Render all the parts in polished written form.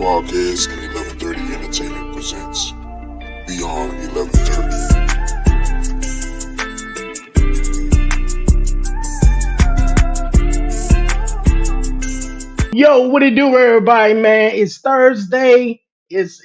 Podcast and 1130 Entertainment presents Beyond 1130. Yo, what it do, everybody, man? It's Thursday. It's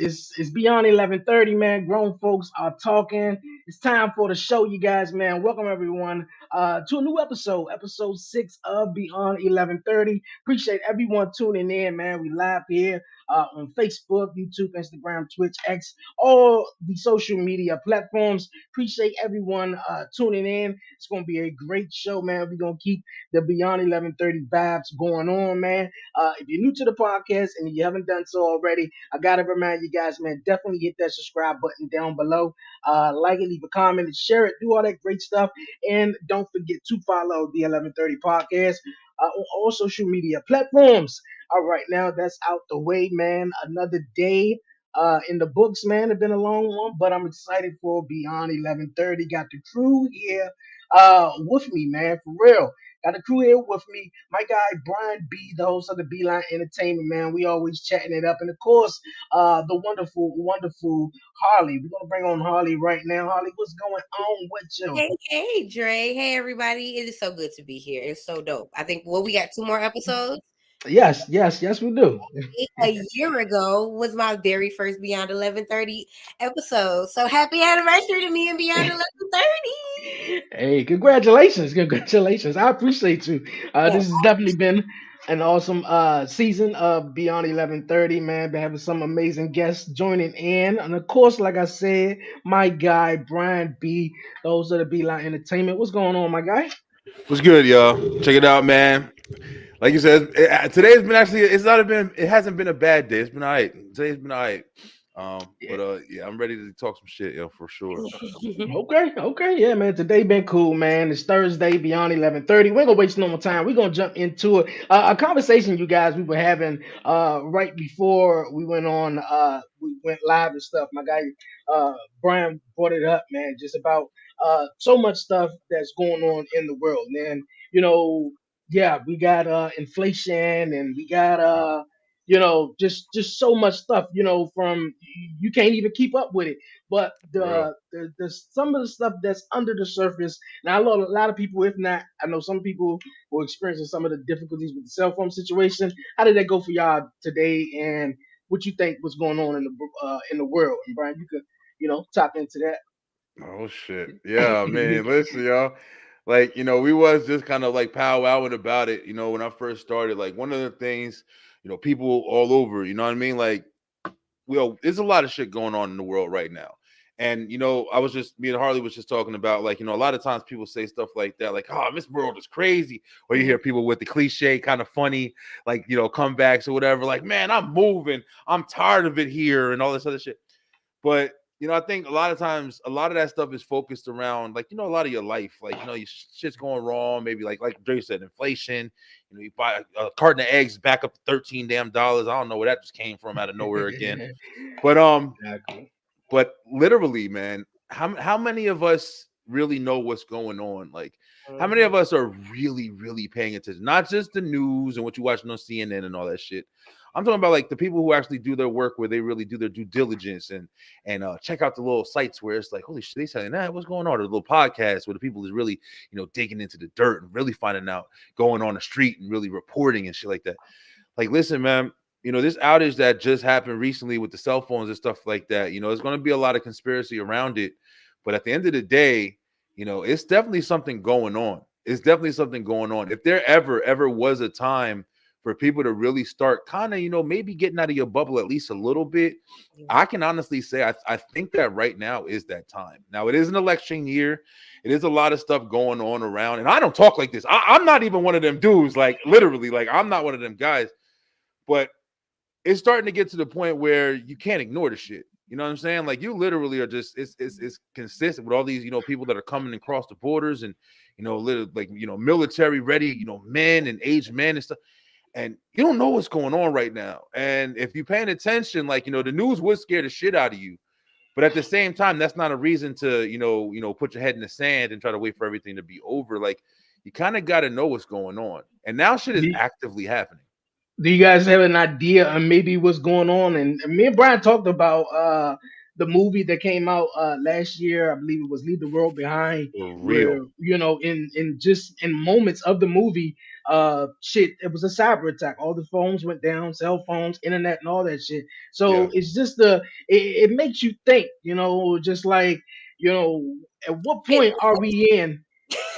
beyond 11:30, man. Grown folks are talking. It's time for the show, you guys, man. Welcome everyone to a new episode 6 of Beyond 11:30. Appreciate everyone tuning in, man. We live here on Facebook, YouTube, Instagram, Twitch, X, all the social media platforms. Appreciate everyone tuning in. It's gonna be a great show, man. We're gonna keep the Beyond 11:30 vibes going on, man. If you're new to the podcast and you haven't done so already, I gotta remind you guys, man, definitely hit that subscribe button down below. Like it, leave a comment, and share it, do all that great stuff. And don't forget to follow the 1130 podcast on all social media platforms. All right, now that's out the way, man. Another day in the books, man. It's been a long one, but I'm excited for Beyond 1130. Got the crew here with me, man, for real. Got the crew here with me. My guy Brian B, the host of the Beeline Entertainment, man. We always chatting it up, and of course, the wonderful Harley. We're gonna bring on Harley right now. Harley, what's going on with you? Hey, Dre. Hey, everybody. It is so good to be here. It's so dope. I think, we got 2 more episodes. Yes, we do. A year ago was my very first Beyond 1130 episode. So happy anniversary to me and Beyond 1130. Hey, congratulations! I appreciate you. This has definitely been an awesome season of Beyond 1130, man. Been having some amazing guests joining in, and of course, like I said, my guy Brian B, those are the Beeline Entertainment. What's going on, my guy? What's good, y'all? Check it out, man. Like you said, today's been actually it hasn't been a bad day. It's been all right. Today's been all right. Yeah, I'm ready to talk some shit, yo, for sure. Okay, yeah, man. Today been cool, man. It's Thursday, Beyond 11:30. We ain't gonna waste no more time. We're gonna jump into it. A conversation, you guys, we were having right before we went on, we went live and stuff. My guy Brian brought it up, man, just about so much stuff that's going on in the world, man. You know, yeah, we got inflation, and we got just so much stuff, from you can't even keep up with it. But the some of the stuff that's under the surface. Now, a lot of people, if not, I know some people were experiencing some of the difficulties with the cell phone situation. How did that go for y'all today? And what you think was going on in the world? And Brian, you could tap into that. Oh shit. Yeah, I mean, listen, y'all. Like, we was just kind of like powwowing about it, when I first started. Like one of the things, people all over, you know what I mean? Like, there's a lot of shit going on in the world right now. And me and Harley was just talking about, like, a lot of times people say stuff like that, like, oh, this world is crazy. Or you hear people with the cliche, kind of funny, like, comebacks or whatever, like, man, I'm moving, I'm tired of it here, and all this other shit. But I think a lot of times, a lot of that stuff is focused around, like, a lot of your life, like, your shit's going wrong. Maybe like Dre said, inflation. You buy a carton of eggs back up to $13 damn. I don't know where that just came from out of nowhere again. But Exactly. but literally, man, how many of us really know what's going on? Like, how many of us are really, really paying attention? Not just the news and what you watching on CNN and all that shit. I'm talking about like the people who actually do their work, where they really do their due diligence and check out the little sites where it's like, holy shit, they saying that, what's going on? Or the little podcasts where the people is really, digging into the dirt and really finding out, going on the street and really reporting and shit like that. Like, listen, man, this outage that just happened recently with the cell phones and stuff like that, there's going to be a lot of conspiracy around it. But at the end of the day, it's definitely something going on. It's definitely something going on. If there ever was a time for people to really start kind of, maybe getting out of your bubble at least a little bit, I can honestly say I think that right now is that time. Now, it is an election year. It is a lot of stuff going on around. And I don't talk like this. I'm not even one of them dudes, like literally, like I'm not one of them guys. But it's starting to get to the point where you can't ignore the shit. You know what I'm saying? Like, you literally are just, it's consistent with all these, people that are coming across the borders and, military ready, men and aged men and stuff. And you don't know what's going on right now. And if you're paying attention, like, the news would scare the shit out of you. But at the same time, that's not a reason to, put your head in the sand and try to wait for everything to be over. Like, you kind of got to know what's going on. And now shit is actively happening. Do you guys have an idea of maybe what's going on? And me and Brian talked about the movie that came out last year. I believe it was Leave the World Behind, For where real. in just in moments of the movie, shit, it was a cyber attack. All the phones went down, cell phones, internet, and all that shit. Yeah. So it's just it makes you think, just like at what It, point are we in,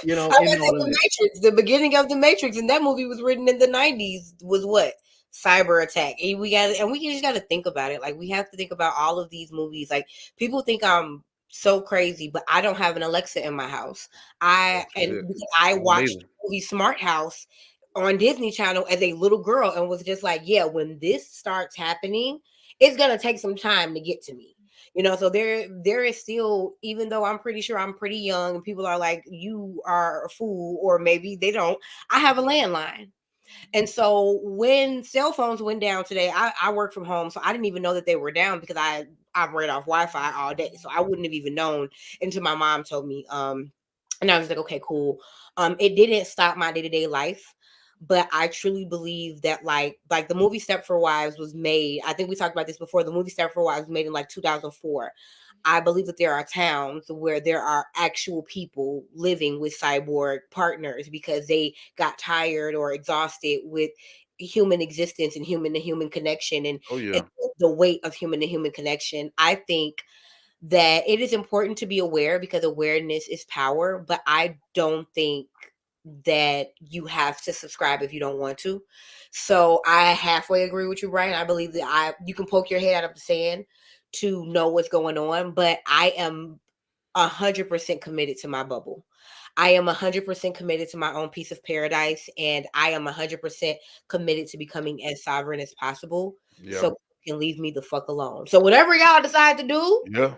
I in was all at of the this? Matrix, the beginning of the Matrix, and that movie was written in the 90s. Was what? Cyber attack. And we just got to think about it. Like, we have to think about all of these movies. Like, people think I'm so crazy, but I don't have an Alexa in my house. Oh, shit. I I don't watched either. the movie Smart House on Disney Channel as a little girl and was just like, yeah, when this starts happening, it's gonna take some time to get to me. So there is still, even though I'm pretty sure I'm pretty young and people are like, you are a fool, or maybe they don't, I have a landline. And so when cell phones went down today, I work from home, so I didn't even know that they were down because I operate off Wi-Fi all day. So I wouldn't have even known until my mom told me. And I was like, okay, cool. It didn't stop my day-to-day life, but I truly believe that like the movie Stepford Wives was made. I think we talked about this before. The movie Stepford Wives was made in like 2004. I believe that there are towns where there are actual people living with cyborg partners because they got tired or exhausted with human existence and human to human connection Oh and yeah. the weight of human to human connection. I think that it is important to be aware because awareness is power, but I don't think that you have to subscribe if you don't want to. So I halfway agree with you, Brian. I believe that you can poke your head out of the sand to know what's going on, but I am 100% committed to my bubble. I am 100% committed to my own piece of paradise, and I am 100% committed to becoming as sovereign as possible. Yeah. So you can leave me the fuck alone. So whatever y'all decide to Yeah.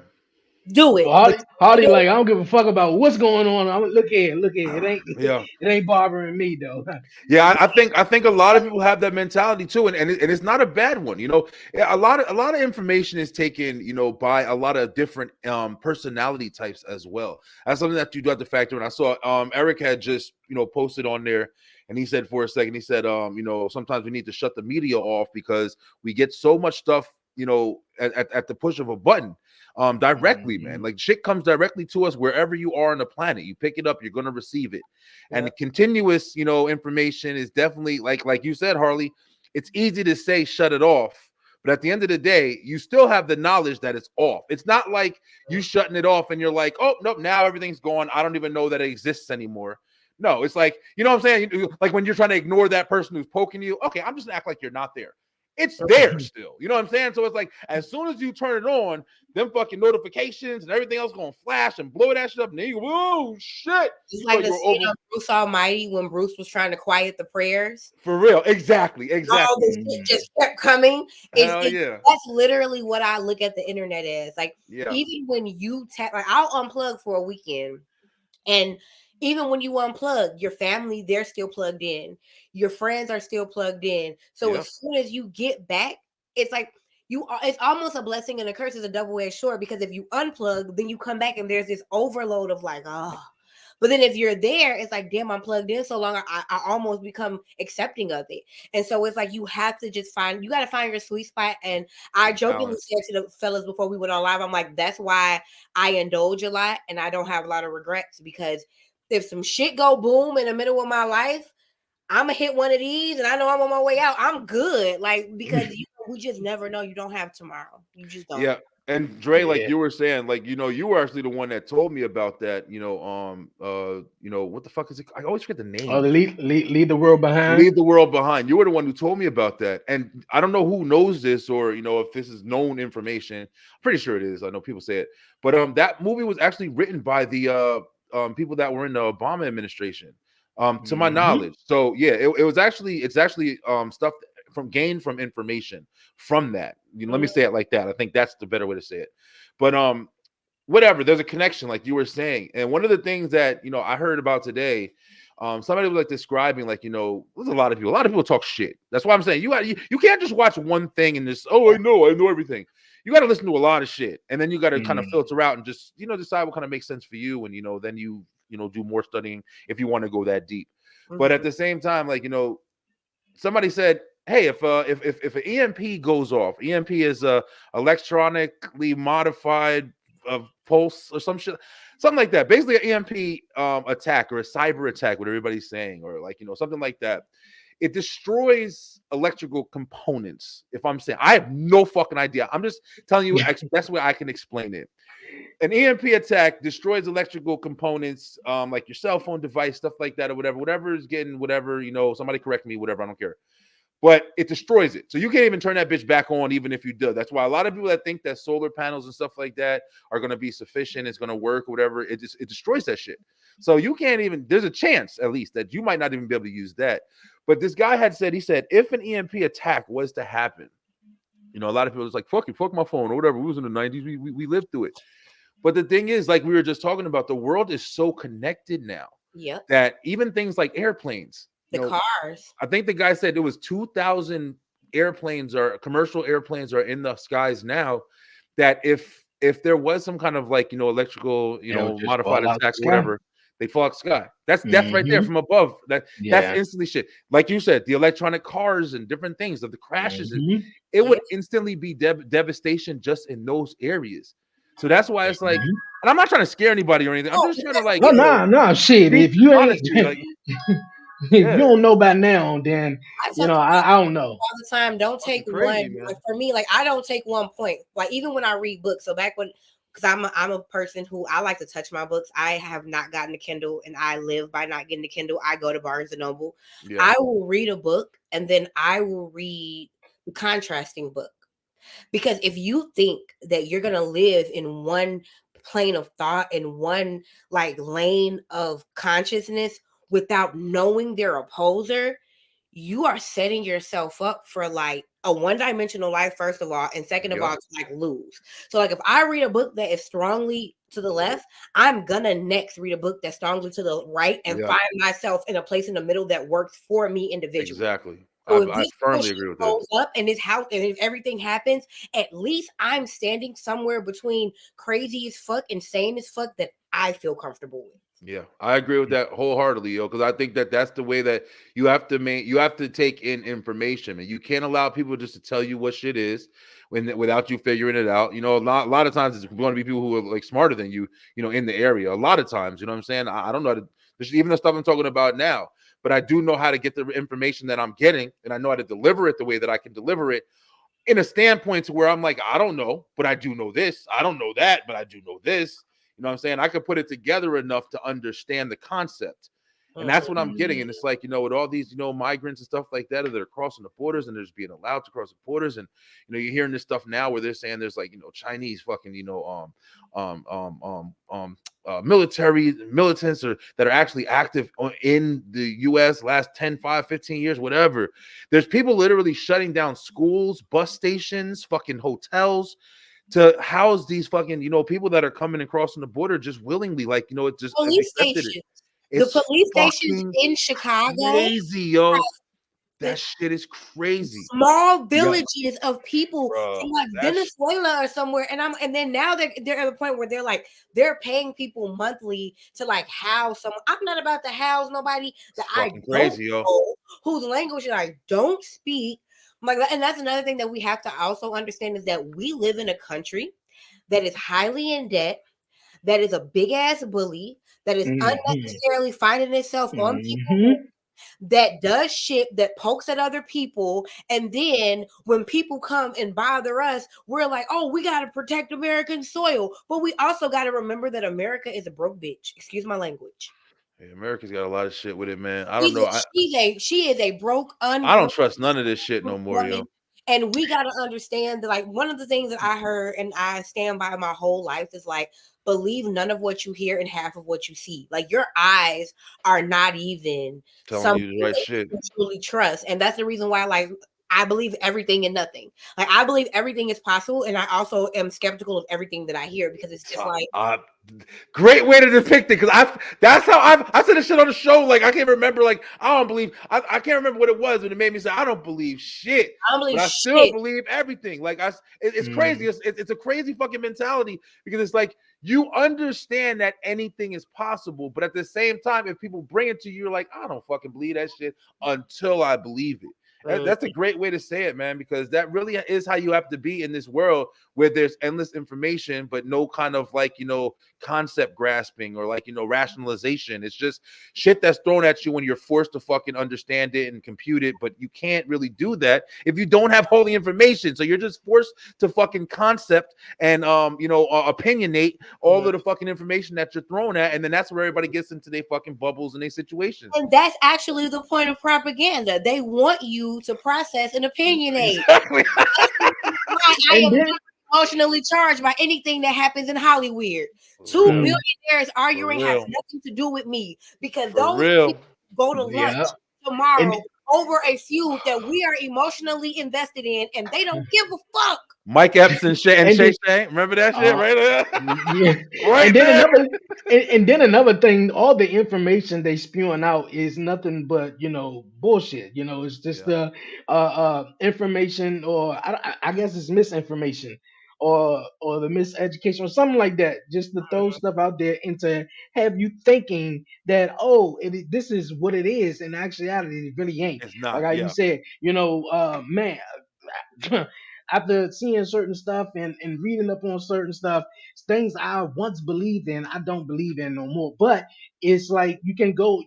do So it. But Hardy, like I don't give a fuck about what's going on. Look here, look here. It ain't Yeah. it ain't bothering me though. Yeah, I think a lot of people have that mentality too, and it's not a bad one. Yeah, a lot of information is taken, by a lot of different personality types as well. That's something that you do have to factor in. I saw Eric had just posted on there, and he said for a second, he said sometimes we need to shut the media off because we get so much stuff at the push of a button. Directly, man. Mhm. Like shit comes directly to us wherever you are on the planet. You pick it up, you're gonna receive it. And Yeah. the continuous, information is definitely like you said, Harley. It's easy to say shut it off, but at the end of the day, you still have the knowledge that it's off. It's not like you shutting it off and you're like, oh nope, now everything's gone. I don't even know that it exists anymore. No, it's like, what I'm saying? Like when you're trying to ignore that person who's poking you, okay, I'm just gonna act like you're not there. It's there still. You know what I'm saying? So it's like as soon as you turn it on, them fucking notifications and everything else gonna flash and blow that shit up, and then you go, whoa, shit. it's So like the you're scene over of Bruce Almighty when Bruce was trying to quiet the prayers. for real. Exactly. All Exactly. this shit Mhm. just kept coming. Hell yeah. That's literally what I look at the internet as. Like, Yeah. even when you tap, like, I'll unplug for a weekend, and even when you unplug, your family, they're still plugged in. Your friends are still plugged in. So Yeah. as soon as you get back, it's like it's almost a blessing and a curse. Is a double-edged sword because if you unplug, then you come back and there's this overload of like, oh. But then if you're there, it's like, damn, I'm plugged in so long. I almost become accepting of it. And so it's like you have to just you got to find your sweet spot. And I jokingly Balance. said to the fellas before we went on live, I'm like, that's why I indulge a lot and I don't have a lot of regrets, because if some shit go boom in the middle of my life, I'm gonna hit one of these and I know I'm on my way out. I'm good. Like, because we just never know. You don't have tomorrow. You just don't. Yeah. And Dre, like Yeah. you were saying, like, you were actually the one that told me about that, what the fuck is it? I always forget the Oh, name. the leave the world behind. Leave the world behind. You were the one who told me about that. And I don't know who knows this or if this is known information. I'm pretty sure it is. I know people say it. But that movie was actually written by the people that were in the Obama administration. To my Hmm. knowledge. So yeah, it's actually stuff gained from information from that. Let me say it like that. I think that's the better way to say it. But whatever, there's a connection, like you were saying. And one of the things that I heard about today, somebody was like describing, like, there's a lot of people talk shit. That's why I'm saying you can't just watch one thing and just, oh, I know everything. You got to listen to a lot of shit, and then you got to kind of Hmm. filter out and just decide what kind of makes sense for you, and then you do more studying if you want to go that deep. But at Mhm. the same time, like, somebody said hey, if an EMP goes off, EMP is a electronically modified pulse or some shit, something like that. Basically, an EMP attack or a cyber attack, what everybody's saying, or like something like that. It destroys electrical components. If I'm saying, I have no fucking idea. I'm just telling you best way I can explain it. An EMP attack destroys electrical components, like your cell phone device, stuff like that, or whatever is getting whatever, somebody correct me, whatever, I don't care. But it destroys it. So you can't even turn that bitch back on, even if you do. That's why a lot of people that think that solar panels and stuff like that are going to be sufficient, it's going to work, or whatever, it destroys that shit. So you can't even, there's a chance at least that you might not even be able to use that. But this guy he said, if an EMP attack was to happen, a lot of people was like, fuck my phone or whatever. We was in the 90s. We lived through it. But the thing is, like we were just talking about, the world is so connected now that even things like airplanes, cars. I think the guy said it was 2,000 airplanes or commercial airplanes are in the skies now. That if there was some kind of like electrical modified attacks, whatever, they fall out the sky. That's death right there from above. That's instantly shit. Like you said, the electronic cars and different things of the crashes, it would instantly be devastation just in those areas. So that's why it's like, and I'm not trying to scare anybody or anything. I'm just trying to like, no, shit. If you ain't, like, if you don't know by now, then I don't know. All the time, don't take one. Like for me, like I don't take one point. Like even when I read books. So back when, because I'm a person who I like to touch my books. I have not gotten a Kindle, and I live by not getting a Kindle. I go to Barnes and Noble. Yeah. I will read a book, and then I will read the contrasting book. Because if you think that you're going to live in one plane of thought, in one like lane of consciousness without knowing their opposer, you are setting yourself up for like a one-dimensional life, first of all, and second of all, to like lose. So like if I read a book that is strongly to the left, I'm gonna next read a book that's strongly to the right and find myself in a place in the middle that works for me individually. Exactly. So I firmly agree with that. Up and his house, and if everything happens, at least I'm standing somewhere between crazy as fuck and sane as fuck that I feel comfortable with. Yeah, I agree with that wholeheartedly, because I think that that's the way that you have to take in information, and you can't allow people just to tell you what shit is without you figuring it out. A lot of times it's going to be people who are like smarter than you, in the area. A lot of times, you know what I'm saying? I don't know how to, even the stuff I'm talking about now. But I do know how to get the information that I'm getting, and I know how to deliver it the way that I can deliver it in a standpoint to where I'm like, I don't know, but I do know this. I don't know that, but I do know this. You know what I'm saying? I could put it together enough to understand the concept. And that's what I'm getting. And it's like, with all these, migrants and stuff like that are crossing the borders, and they're just being allowed to cross the borders. And, you're hearing this stuff now where they're saying there's like, Chinese fucking, militants that are actually active in the U.S. last 10, 5, 15 years, whatever. There's people literally shutting down schools, bus stations, fucking hotels to house these fucking, people that are coming and crossing the border just willingly. Like, it just police stations. The police stations in Chicago. Crazy, yo. That shit is crazy. Small villages of people from like Venezuela or somewhere, and then now they're at the point where they're paying people monthly to like house someone. I'm not about to house nobody that I don't know, whose language I don't speak. And that's another thing that we have to also understand is that we live in a country that is highly in debt, that is a big ass bully, that is unnecessarily finding itself on people, that does shit, that pokes at other people, and then when people come and bother us, we're like, oh, we got to protect American soil, but we also got to remember that America is a broke bitch. Excuse my language. Hey, America's got a lot of shit with it, man. I don't know. She is a broke. I don't trust none of this shit no more, yo. And we got to understand that, like, one of the things that I heard and I stand by my whole life is like, believe none of what you hear and half of what you see. Like, your eyes are not even telling you the right shit. You truly trust. And that's the reason why, like, I believe everything and nothing. Like, I believe everything is possible, and I also am skeptical of everything that I hear, because it's just like great way to depict it, because that's how I said this shit on the show. Like, I can't remember, like, I can't remember what it was, but it made me say I don't believe shit. I still believe everything. Like, it's crazy. It's a crazy fucking mentality, because it's like you understand that anything is possible, but at the same time, if people bring it to you, you're like, I don't fucking believe that shit until I believe it. That's a great way to say it, man, because that really is how you have to be in this world where there's endless information, but no kind of like, concept grasping or like, rationalization. It's just shit that's thrown at you when you're forced to fucking understand it and compute it, but you can't really do that if you don't have all the information. So you're just forced to fucking concept and, opinionate all of the fucking information that you're thrown at. And then that's where everybody gets into their fucking bubbles and their situations. And that's actually the point of propaganda. They want you to process and opinionate. Exactly. I am emotionally charged by anything that happens in Hollywood. Two billionaires arguing has nothing to do with me because those people go to lunch tomorrow over a feud that we are emotionally invested in, and they don't give a fuck. Mike Epps and Shay, remember that shit right there? Yeah. Right. And then another thing, all the information they spewing out is nothing but bullshit. It's just the information, or I guess it's misinformation, or the miseducation or something like that. Just to throw stuff out there and to have you thinking that this is what it is, and actuality it really ain't. It's not. Like how you said, man. After seeing certain stuff and reading up on certain stuff, things I once believed in, I don't believe in no more. But it's like you can go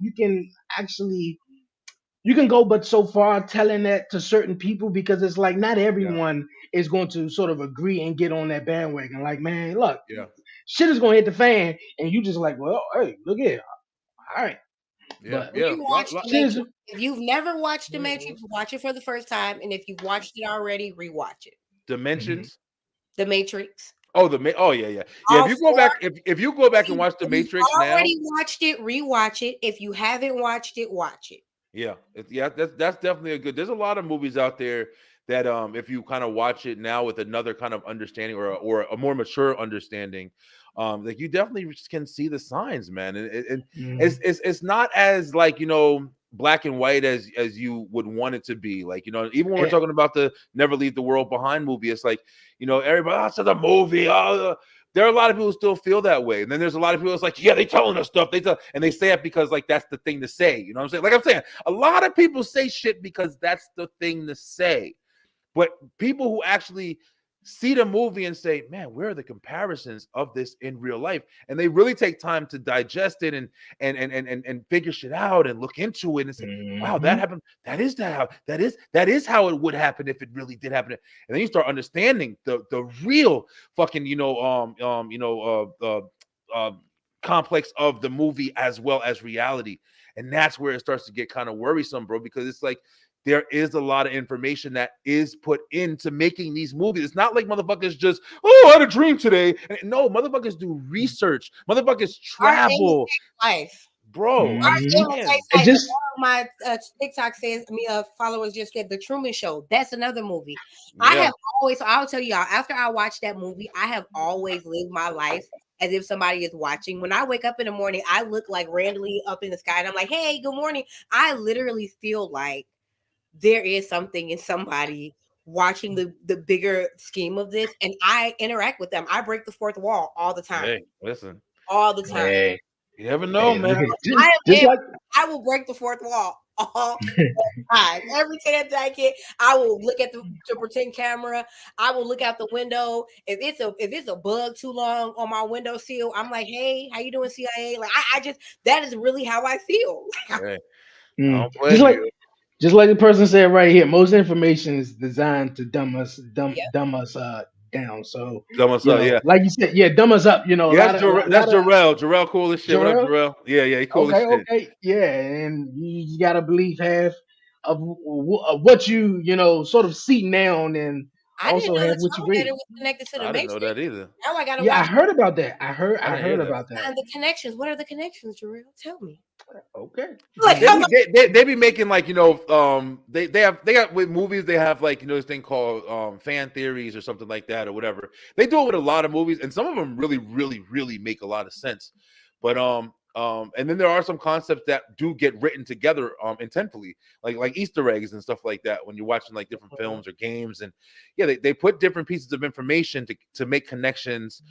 but so far telling that to certain people, because it's like not everyone is going to sort of agree and get on that bandwagon. Like, man, look, shit is going to hit the fan, and you just like, well, hey, look here. All right. If you've never watched The Matrix, watch it for the first time, and if you've watched it already, rewatch it. Dimensions, The Matrix. Oh, yeah. If you go back and watch The Matrix now, already watched it, rewatch it. If you haven't watched it, watch it. Yeah, that's definitely a good. There's a lot of movies out there that if you kind of watch it now with another kind of understanding or a more mature understanding, like you definitely can see the signs, man. And it's not as like black and white as you would want it to be. Like even when we're talking about the Never Leave the World Behind movie, it's like everybody, it's a movie. There are a lot of people who still feel that way, and then there's a lot of people that's like, yeah, they telling us stuff. And they say it because like that's the thing to say. You know what I'm saying? Like I'm saying, a lot of people say shit because that's the thing to say. But people who actually see the movie and say, man, where are the comparisons of this in real life? And they really take time to digest it and figure shit out and look into it and say, wow, that happened. That is how it would happen if it really did happen. And then you start understanding the real fucking complex of the movie as well as reality. And that's where it starts to get kind of worrisome, bro, because it's like there is a lot of information that is put into making these movies. It's not like motherfuckers just, I had a dream today. No, motherfuckers do research. Motherfuckers travel. Life. Bro. My TikTok says, followers just said The Truman Show. That's another movie. I have always, so I'll tell y'all, after I watched that movie, I have always lived my life as if somebody is watching. When I wake up in the morning, I look like randomly up in the sky and I'm like, hey, good morning. I literally feel like there is something in somebody watching the bigger scheme of this, and I interact with them. I break the fourth wall all the time. Hey, listen. All the time. Hey. You never know, man. I will break the fourth wall all the time. Every chance that I get, I will look at the pretend camera. I will look out the window. If it's a bug too long on my windowsill, I'm like, hey, how you doing, CIA? Like I just, that is really how I feel. Hey. Just like the person said right here, most information is designed to dumb us down. So dumb us up, like you said, dumb us up. That's Jarrell. Jarrell cool as shit. What up, Jarrell? Yeah, he cool as shit. Okay, yeah, and you gotta believe half of what you sort of see now, and I also have what you read. Was connected to the I didn't know that either. Now I gotta watch. I heard about that. I heard about that. And the connections. What are the connections, Jarrell? Tell me. Okay. They be making like they got with movies, they have like this thing called fan theories or something like that or whatever. They do it with a lot of movies, and some of them really, really, really make a lot of sense. But and then there are some concepts that do get written together intentfully, like Easter eggs and stuff like that when you're watching like different films or games. And they put different pieces of information to make connections,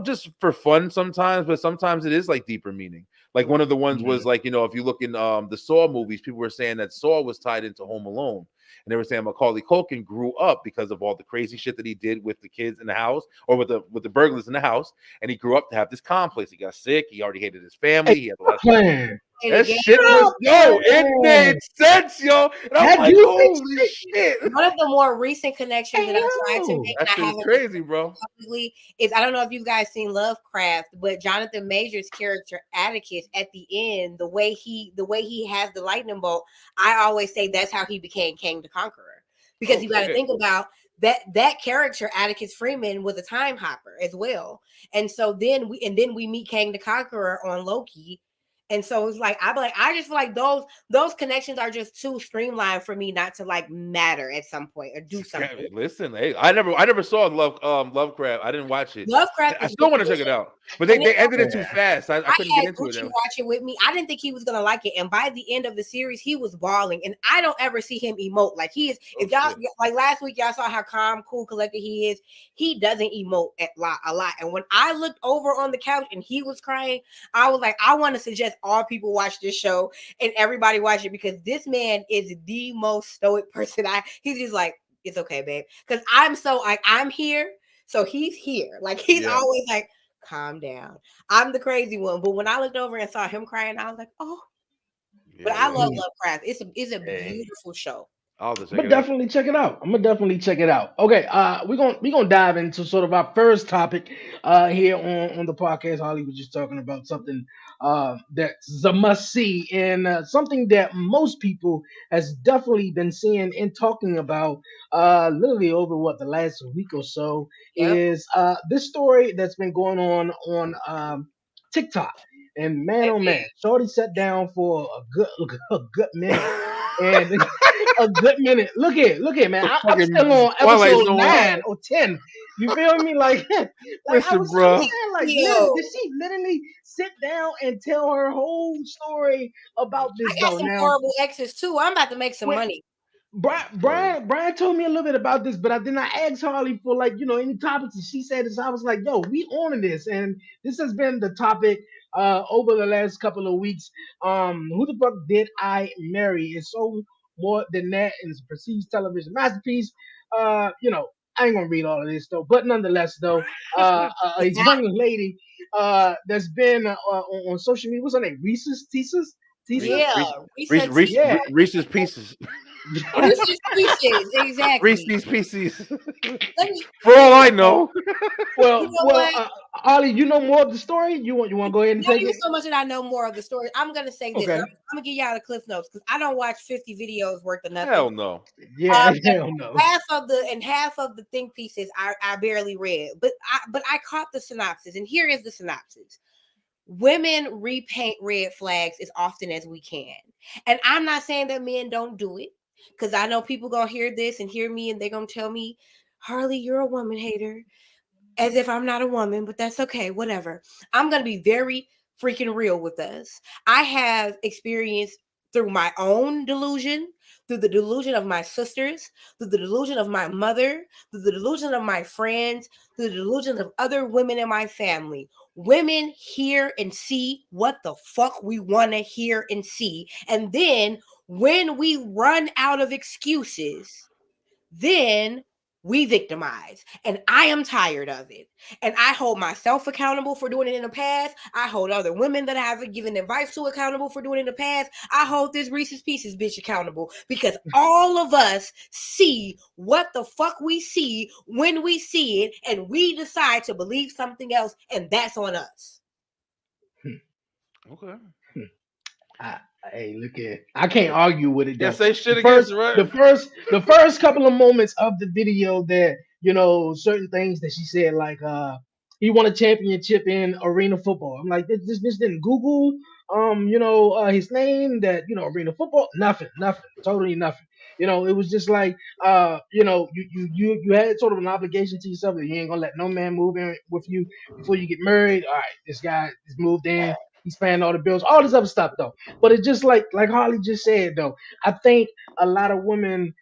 just for fun sometimes, but sometimes it is like deeper meaning. Like one of the ones was like, if you look in the Saw movies, people were saying that Saw was tied into Home Alone. and they were saying Macaulay Culkin grew up because of all the crazy shit that he did with the kids in the house, or with the burglars in the house, and he grew up to have this complex. He got sick. He already hated his family. He had a lot of Plan. that shit was it made sense, yo. And I'm Have like, you holy shit. One of the more recent connections that I tried to Yo. make, That and I shit is haven't crazy, bro. publicly, is I don't know if you guys seen Lovecraft, but Jonathan Major's character Atticus at the end, the way he has the lightning bolt, I always say that's how he became King the Conqueror. Because you got to Okay. think about that character Atticus Freeman was a time hopper as well, and so then we meet King the Conqueror on Loki. And so it's like I just feel like those connections are just too streamlined for me not to like matter at some point or do something. Listen, hey, I never saw Lovecraft. I didn't watch it. Lovecraft I is still want to really check it good. out, but And they it's ended it too Yeah. fast. I I couldn't get had into it. Gucci Now. watch it with me. I didn't think he was gonna like it, and by the end of the series, he was bawling. And I don't ever see him emote like he is. If y'all shit. like last week, y'all saw how calm, cool, collected he is. He doesn't emote a lot. And when I looked over on the couch and he was crying, I was like, I want to suggest all people watch this show and everybody watch it because this man is the most stoic person. He's just like, it's okay, babe, because I'm so like I'm here, so he's here. Like he's Yeah. always like, calm down. I'm the crazy one. But when I looked over and saw him crying, I was like, oh. But I love Lovecraft. It's a beautiful show. I'll just I'm check gonna it out. definitely check it out. I'm gonna definitely check it out. Okay, we're gonna dive into sort of our first topic here on the podcast. Holly was just talking about something that's a must see and something that most people has definitely been seeing and talking about literally over what the last week or so Yep. is this story that's been going on TikTok. And man, oh man, Shorty sat down for a good minute and a good minute. Look here, man. I'm Fucking still on Twilight episode Zone. 9 or 10. You feel me? Like I Listen, was bro. saying, like, Yo. did she literally sit down and tell her whole story about this I got though? some Now, horrible exes too. I'm about to make some when money. Brian told me a little bit about this, but I did not ask Harley for like any topics. And she said this. I was like, "Yo, we on this," and this has been the topic over the last couple of weeks. Who the fuck did I marry? It's so more than that, and it's a prestige television masterpiece. I ain't gonna read all of this though, but nonetheless, though, a young lady that's been on social media. What's her name? Reese's Teases. Yeah. Yeah. Reese's Pieces. Reese's Pieces. Exactly. Reese's Pieces. Let me, For all I know. Well, you know what? Ollie, you know more of the story. You want to go ahead and Not take even it? so much that I know more of the story. I'm gonna say this. Okay. I'm gonna give y'all the cliff notes because I don't watch 50 videos worth of nothing. Hell no. Yeah, And hell no. half of the think pieces I barely read, but I caught the synopsis, and here is the synopsis. Women repaint red flags as often as we can. And I'm not saying that men don't do it, because I know people gonna hear this and hear me and they're gonna tell me, Harley, you're a woman hater. As if I'm not a woman, but that's okay, whatever. I'm gonna be very freaking real with us. I have experienced through my own delusion, through the delusion of my sisters, through the delusion of my mother, through the delusion of my friends, through the delusion of other women in my family. Women hear and see what the fuck we want to hear and see. And then when we run out of excuses, then we victimize. And I am tired of it. And I hold myself accountable for doing it in the past. I hold other women that I haven't given advice to accountable for doing it in the past. I hold this Reese's Pieces bitch accountable because all of us see what the fuck we see when we see it, and we decide to believe something else, and that's on us. Okay. Hey, look at I can't argue with it though. Yeah, say shit The against first, it, right? the first couple of moments of the video that certain things that she said like he won a championship in arena football. I'm like this bitch didn't Google his name that arena football nothing totally nothing. It was just like you had sort of an obligation to yourself that you ain't gonna let no man move in with you before you get married. All right, this guy is moved in. He's paying all the bills, all this other stuff though. But it's just like Harley just said though. I think a lot of women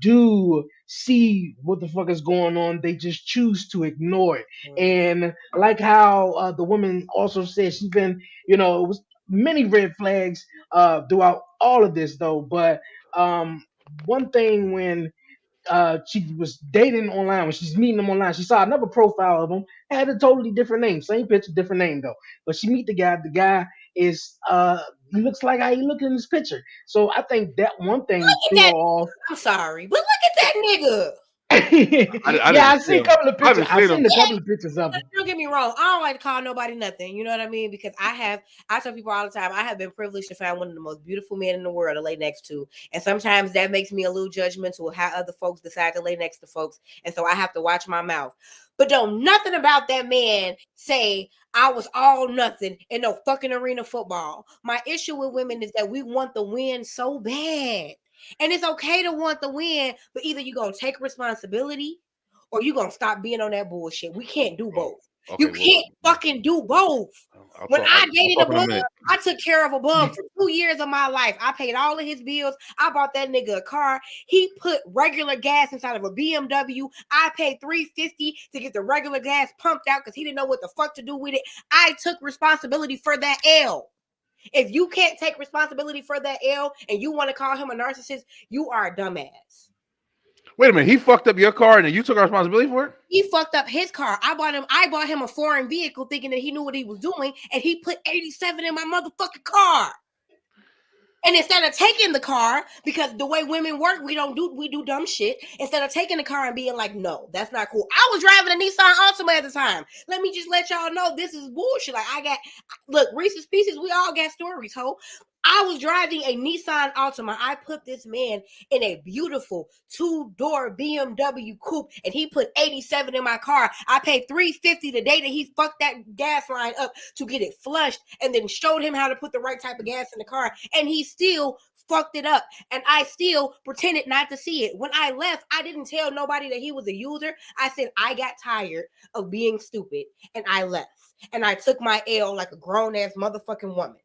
do see what the fuck is going on. They just choose to ignore it. And like how the woman also said, she's been, it was many red flags throughout all of this though. But one thing when she was dating online, when she's meeting him online, she saw another profile of him, had a totally different name, same picture, different name though. But she meet the guy. The guy is he looks like how he look in this picture. So I think that one thing Look threw her at that. off. I'm sorry, but look at that nigga. I Yeah, I didn't see seen a him. couple of I pictures. haven't I seen seen him. a couple of pictures of him. Don't get me wrong. I don't like to call nobody nothing. You know what I mean? Because I tell people all the time, I have been privileged to find one of the most beautiful men in the world to lay next to. And sometimes that makes me a little judgmental of how other folks decide to lay next to folks. And so I have to watch my mouth. But don't nothing about that man say I was all nothing in no fucking arena football. My issue with women is that we want the win so bad. And it's okay to want the win, but either you're going to take responsibility or you gonna stop being on that bullshit. We can't do both. Okay, You well, can't fucking do both. When I dated I'll a talk in a bum, minute. I took care of a bum for 2 years of my life. I paid all of his bills. I bought that nigga a car. He put regular gas inside of a BMW. I paid $350 to get the regular gas pumped out because he didn't know what the fuck to do with it. I took responsibility for that L. If you can't take responsibility for that L and you want to call him a narcissist, you are a dumbass. Wait a minute. He fucked up your car and then you took responsibility for it? He fucked up his car. I bought him a foreign vehicle thinking that he knew what he was doing, and he put 87 in my motherfucking car. And instead of taking the car, because the way women work, we do dumb shit. Instead of taking the car and being like, no, that's not cool. I was driving a Nissan Altima at the time. Let me just let y'all know this is bullshit. Like look, Reese's Pieces, we all got stories, ho. I was driving a Nissan Altima. I put this man in a beautiful 2-door BMW coupe, and he put 87 in my car. I paid $350 the day that he fucked that gas line up to get it flushed, and then showed him how to put the right type of gas in the car, and he still fucked it up, and I still pretended not to see it. When I left, I didn't tell nobody that he was a user. I said I got tired of being stupid, and I left, and I took my L like a grown-ass motherfucking woman.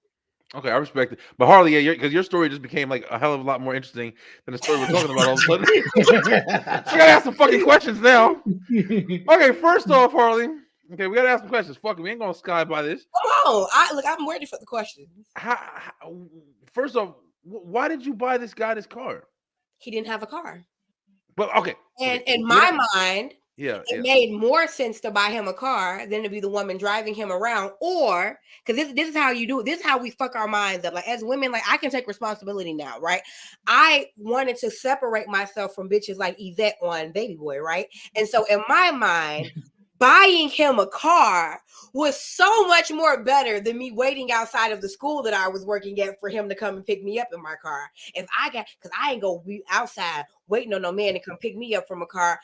Okay, I respect it. But Harley, yeah, because your story just became like a hell of a lot more interesting than the story we're talking about all of a sudden. I gotta ask some fucking questions now. Okay, first off, Harley. Okay, we gotta ask some questions. Fuck it, we ain't gonna sky by this. Come on, I'm ready for the questions. First off, why did you buy this guy this car? He didn't have a car. But okay. And in my mind, it made more sense to buy him a car than to be the woman driving him around. Or because this is how you do it. This is how we fuck our minds up. Like as women, like I can take responsibility now, right? I wanted to separate myself from bitches like Yvette on Baby Boy, right? And so in my mind, buying him a car was so much more better than me waiting outside of the school that I was working at for him to come and pick me up in my car. Because I ain't gonna be outside waiting on no man to come pick me up from a car.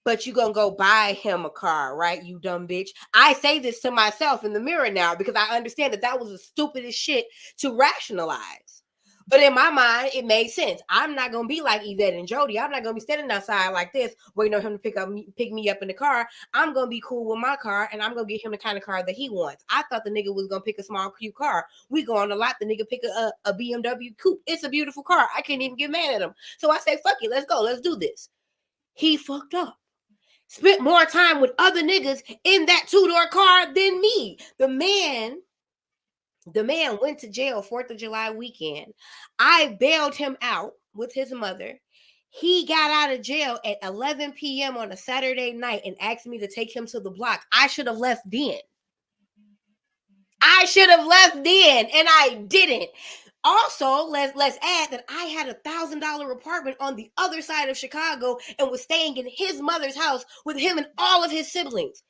But you gonna go buy him a car, right? You dumb bitch. I say this to myself in the mirror now because I understand that was the stupidest shit to rationalize. But in my mind, it made sense. I'm not gonna be like Yvette and Jody. I'm not gonna be standing outside like this, waiting on him to pick me up in the car. I'm gonna be cool with my car, and I'm gonna get him the kind of car that he wants. I thought the nigga was gonna pick a small, cute car. We go on a lot. The nigga pick a BMW coupe. It's a beautiful car. I can't even get mad at him. So I say, fuck it, let's go. Let's do this. He fucked up. Spent more time with other niggas in that 2-door car than me. The man went to jail 4th of July weekend. I bailed him out with his mother. He got out of jail at 11 p.m. on a Saturday night and asked me to take him to the block. I should have left then. And I didn't. Also, let's add that I had $1,000 apartment on the other side of Chicago and was staying in his mother's house with him and all of his siblings.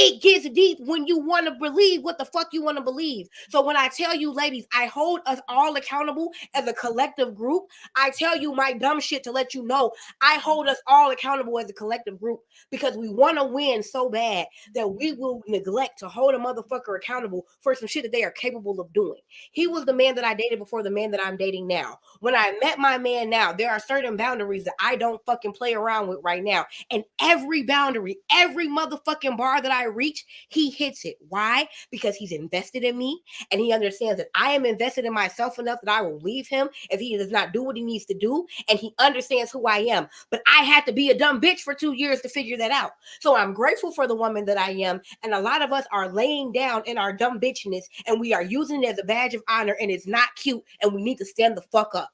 It gets deep when you want to believe what the fuck you want to believe. So when I tell you, ladies, I hold us all accountable as a collective group. I tell you my dumb shit to let you know I hold us all accountable as a collective group because we want to win so bad that we will neglect to hold a motherfucker accountable for some shit that they are capable of doing. He was the man that I dated before the man that I'm dating now. When I met my man now, there are certain boundaries that I don't fucking play around with right now. And every boundary, every motherfucking bar that I reach, he hits it. Why? Because he's invested in me and he understands that I am invested in myself enough that I will leave him if he does not do what he needs to do, and he understands who I am. But I had to be a dumb bitch for 2 years to figure that out. So I'm grateful for the woman that I am, and a lot of us are laying down in our dumb bitchness and we are using it as a badge of honor, and it's not cute, and we need to stand the fuck up.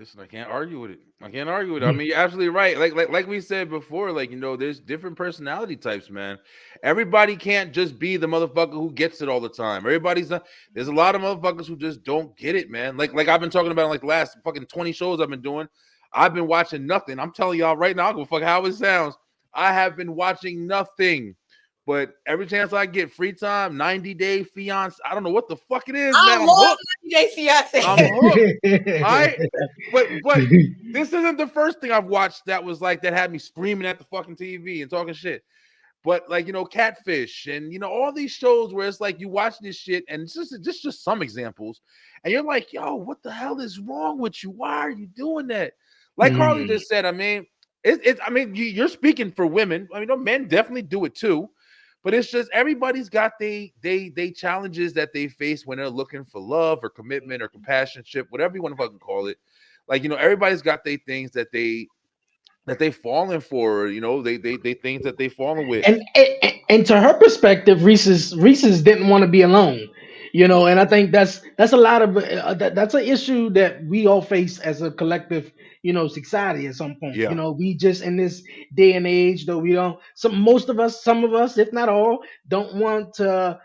Listen, I can't argue with it. I can't argue with it. I mean, you're absolutely right. Like we said before, like, you know, there's different personality types, man. Everybody can't just be the motherfucker who gets it all the time. Everybody's not. There's a lot of motherfuckers who just don't get it, man. Like I've been talking about, like the last fucking 20 shows I've been doing. I've been watching nothing. I'm telling y'all right now, I don't give a fuck how it sounds. I have been watching nothing. But every chance I get free time, 90 Day Fiance, I don't know what the fuck it is, man. I I'm love hooked. 90 Day Fiance. I'm hooked. But this isn't the first thing I've watched that was like that had me screaming at the fucking TV and talking shit. But like, you know, Catfish and, you know, all these shows where it's like you watch this shit and it's just some examples, and you're like, yo, what the hell is wrong with you? Why are you doing that? Like Carly just said, I mean, I mean, you're speaking for women. I mean, no, men definitely do it too. But it's just everybody's got they challenges that they face when they're looking for love or commitment or companionship, whatever you want to fucking call it. Like, you know, everybody's got their things that they fallen for, you know, they things that they fallen with. And to her perspective, Reese's didn't want to be alone, you know, and I think that's a lot of that's an issue that we all face as a collective, you know, society at some point. You Yeah. know, we just in this day and age, though we don't. Some of us, if not all, don't want to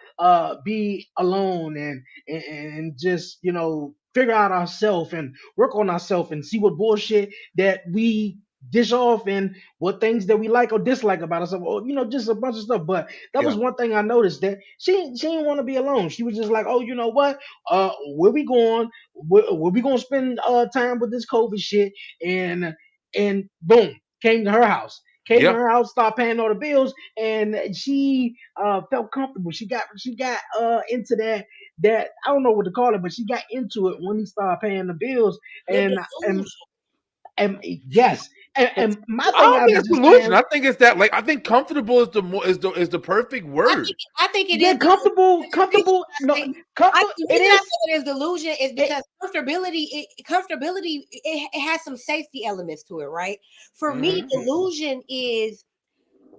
be alone and just, you know, figure out ourselves and work on ourselves and see what bullshit that we dish off and what things that we like or dislike about ourselves, or you know, just a bunch of stuff. But that was Yeah. one thing I noticed, that she didn't want to be alone. She was just like, oh, you know what? Where we going? Where we gonna spend time with this COVID shit? And boom, came to her house. Came to Yeah. her house, started paying all the bills, and she felt comfortable. She got into that I don't know what to call it, but she got into it when he started paying the bills. The And delusion. and yes, and my I thing don't I think was it's just delusion. saying, I think it's that, like, I think comfortable is the perfect word. I think it yeah, is. comfortable, no, The it reason I is. say it is delusion is It, because it has some safety elements to it, right? For me, Mhm. delusion is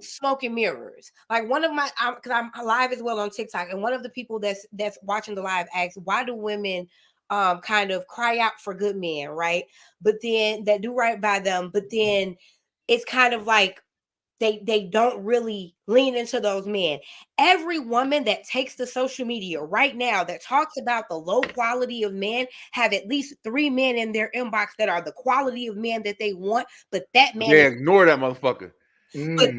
smoke and mirrors. Like one of my, because I'm live as well on TikTok, and one of the people that's watching the live asks, why do women kind of cry out for good men, right? But then that do right by them, but then it's kind of like they don't really lean into those men. Every woman that takes the social media right now that talks about the low quality of men have at least 3 men in their inbox that are the quality of men that they want, but that man Yeah, is ignore that motherfucker. mhm.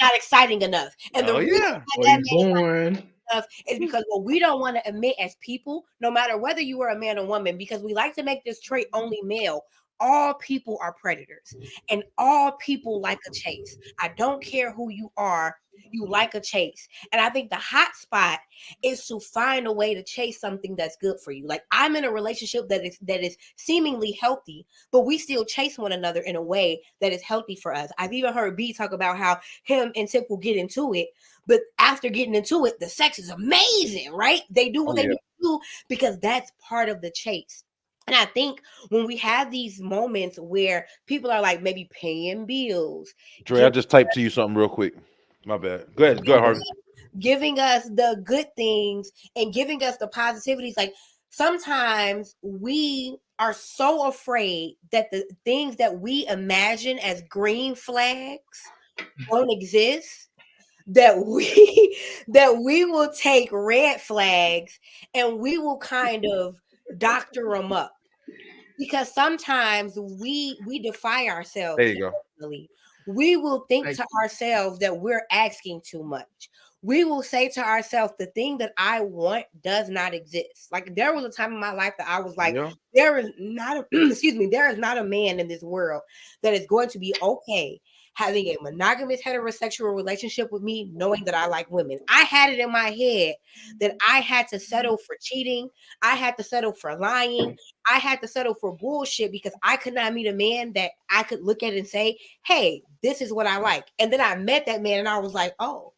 not exciting enough. And the Oh reason yeah. why Or that he's man born. enough is because what we don't want to admit as people, no matter whether you are a man or woman, because we like to make this trait only male. All people are predators, and all people like a chase. I don't care who you are, you like a chase. And I think the hot spot is to find a way to chase something that's good for you. Like I'm in a relationship that is seemingly healthy, but we still chase one another in a way that is healthy for us. I've even heard B talk about how him and Tip will get into it, but after getting into it, the sex is amazing, right? They do what Oh they yeah. need to do because that's part of the chase. And I think when we have these moments where people are like maybe paying bills, Dre, I just typed to you something real quick. My bad. Go ahead. Go ahead, Harvey. giving us the good things and giving us the positivities, like sometimes we are so afraid that the things that we imagine as green flags don't exist, that we that we will take red flags and we will kind of doctor them up, because sometimes we defy There ourselves you go. emotionally. We will think Like, to ourselves that we're asking too much. We will say to ourselves, the thing that I want does not exist. Like there was a time in my life that I was like, Yeah. there is not a excuse me, there is not a man in this world that is going to be okay having a monogamous heterosexual relationship with me, knowing that I like women. I had it in my head that I had to settle for cheating, I had to settle for lying, I had to settle for bullshit because I could not meet a man that I could look at and say, hey, this is what I like. And then I met that man and I was like, oh,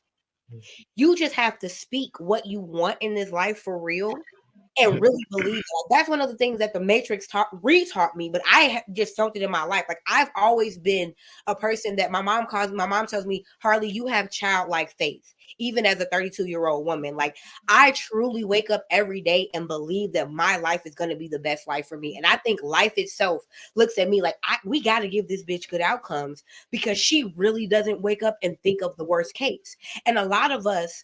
you just have to speak what you want in this life for real. and really believe it. Like, that's one of the things that the Matrix retaught me, but I just felt it in my life. Like I've always been a person that my mom tells me, Harley, you have childlike faith, even as a 32-year-old woman. Like I truly wake up every day and believe that my life is going to be the best life for me. And I think life itself looks at me like we got to give this bitch good outcomes, because she really doesn't wake up and think of the worst case. And a lot of us,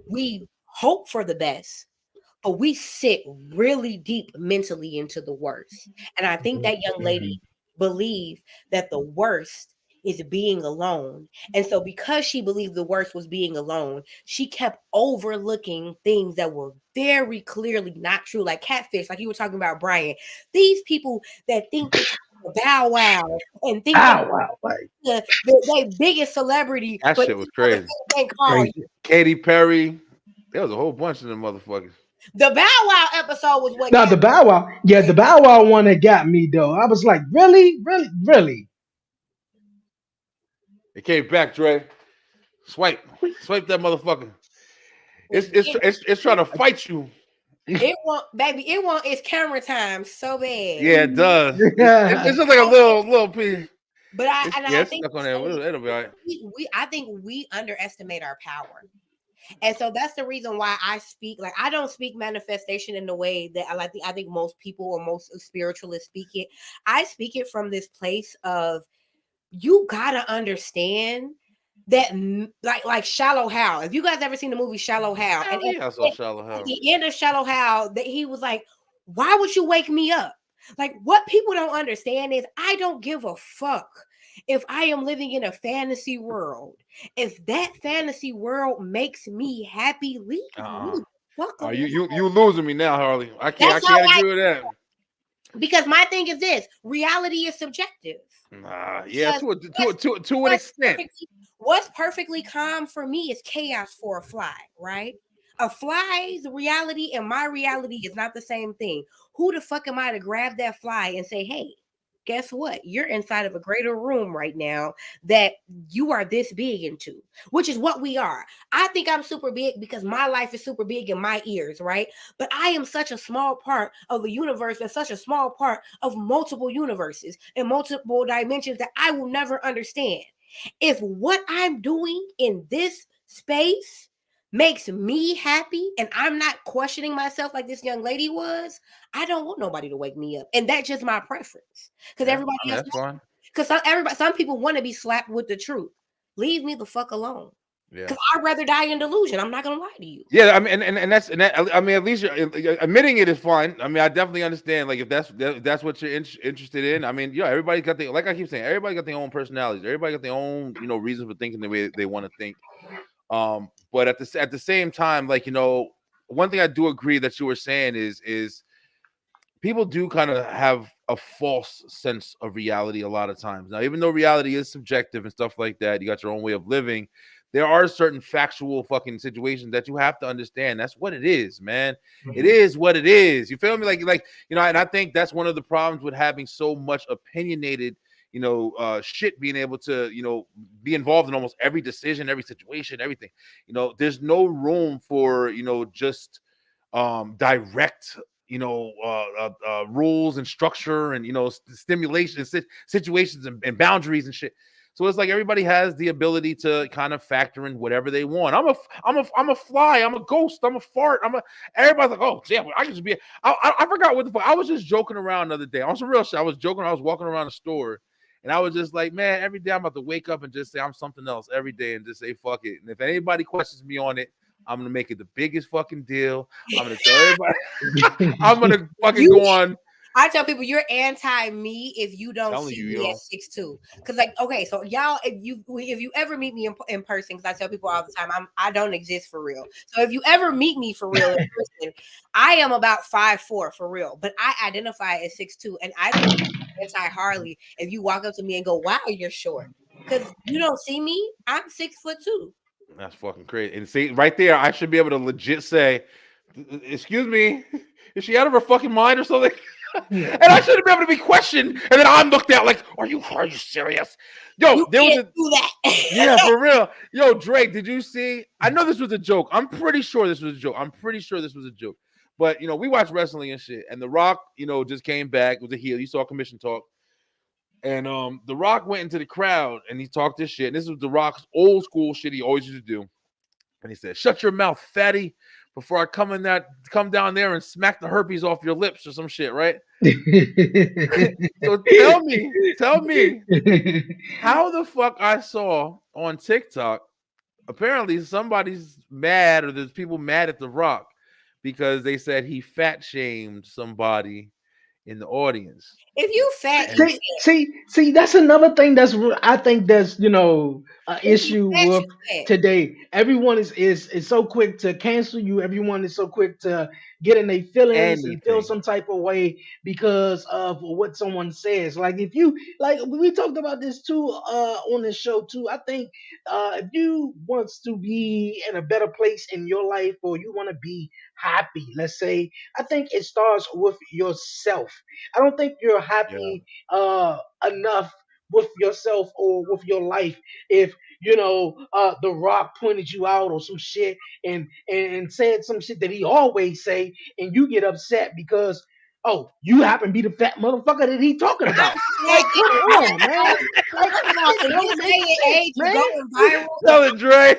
we hope for the best, but we sit really deep mentally into the worst. And I think that young lady believed that the worst is being alone. And so because she believed the worst was being alone, she kept overlooking things that were very clearly not true, like catfish, like you were talking about, Brian. These people that think they Bow Wow and think the biggest celebrity. That shit was crazy. Katy Perry. There was a whole bunch of them motherfuckers. The Bow Wow episode was what. Now the Bow Wow, the Bow Wow one that got me though. I was like, really. It came back, Dre. Swipe that motherfucker. It's trying to fight you. It want its camera time so bad. Yeah, it does. It's just like a little piece. But I think stuck on there. It'll be all right. I think we underestimate our power. And so that's the reason why I speak. Like, I don't speak manifestation in the way that I think most people or most spiritualists speak it. I speak it from this place of, you gotta understand that, like Shallow Hal. If you guys ever seen the movie Shallow Hal, At the end of Shallow Hal, that he was like, why would you wake me up? Like, what people don't understand is I don't give a fuck if I am living in a fantasy world. If that fantasy world makes me happy, leave me. Fuck you losing me now, Harley. I can't agree with that. Because my thing is this: reality is subjective. Yeah, to an extent. What's perfectly calm for me is chaos for a fly, right? A fly's reality and my reality is not the same thing. Who the fuck am I to grab that fly and say, hey, guess what? You're inside of a greater room right now that you are this big into, which is what we are. I think I'm super big because my life is super big in my ears, right? But I am such a small part of a universe and such a small part of multiple universes and multiple dimensions that I will never understand. If what I'm doing in this space makes me happy and I'm not questioning myself like this young lady was, I don't want nobody to wake me up. And that's just my preference. Because everybody else, because some people want to be slapped with the truth. Leave me the fuck alone. Yeah. Because I'd rather die in delusion. I'm not gonna lie to you. Yeah, I mean, I mean, at least you're admitting it is fine. I mean, I definitely understand. Like, if that's what you're interested in. I mean, everybody's got like I keep saying, everybody got their own personalities. Everybody got their own, reasons for thinking the way they want to think. But at the same time, like, one thing I do agree that you were saying is people do kind of have a false sense of reality a lot of times. Now, even though reality is subjective and stuff like that, you got your own way of living. There are certain factual fucking situations that you have to understand. That's what it is, man. Mm-hmm. It is what it is. You feel me? Like, and I think that's one of the problems with having so much opinionated, shit, being able to, be involved in almost every decision, every situation, everything. There's no room for, just direct, rules and structure and, stimulation, situations and boundaries and shit. So it's like everybody has the ability to kind of factor in whatever they want. I'm a fly. I'm a ghost. I'm a fart. Everybody's like, oh, damn, I can just be. I forgot what the fuck. I was just joking around the other day. On some real shit. I was joking. I was walking around the store, and I was just like, man, every day I'm about to wake up and just say I'm something else every day and just say fuck it. And if anybody questions me on it, I'm gonna make it the biggest fucking deal. I'm gonna tell everybody. I'm gonna fucking go on. I tell people you're anti-me if you don't see me at 6'2". Because, like, okay, so y'all, if you ever meet me in person, because I tell people all the time, I don't exist for real. So if you ever meet me for real in person, I am about 5'4" for real, but I identify as 6'2", and I think anti-Harley if you walk up to me and go, wow, you're short. Because you don't see me, I'm 6'2". That's fucking crazy. And see, right there, I should be able to legit say, excuse me, is she out of her fucking mind or something? And I shouldn't be able to be questioned, and then I'm looked at like, "Are you serious?" Yo, there was do that. Yeah, for real. Yo, Drake, did you see? I know this was a joke. I'm pretty sure this was a joke. But we watch wrestling and shit. And The Rock, just came back. It was a heel. You saw Commission Talk. And The Rock went into the crowd and he talked this shit. And this was The Rock's old school shit he always used to do. And he said, "Shut your mouth, fatty, before I come down there and smack the herpes off your lips," or some shit, right? So tell me how the fuck I saw on TikTok, apparently somebody's mad, or there's people mad at The Rock because they said he fat shamed somebody in the audience. If you fat, you see, that's another thing I think that's an If you issue fat, with you fat. today. Everyone is so quick to cancel you. Everyone is so quick to get in their feelings and feel Anything. some type of way because of what someone says. Like if you like, we talked about this too on this show too. I think if you want to be in a better place in your life, or you want to be happy, let's say, I think it starts with yourself. I don't think you're Yeah. happy enough with yourself or with your life if The Rock pointed you out or some shit and said some shit that he always say, and you get upset because you happen to be the fat motherfucker that he talking about. Like, come on, man. Like, First of all, it in don't this make day and sense, age man. of going viral, Tell it, Dre.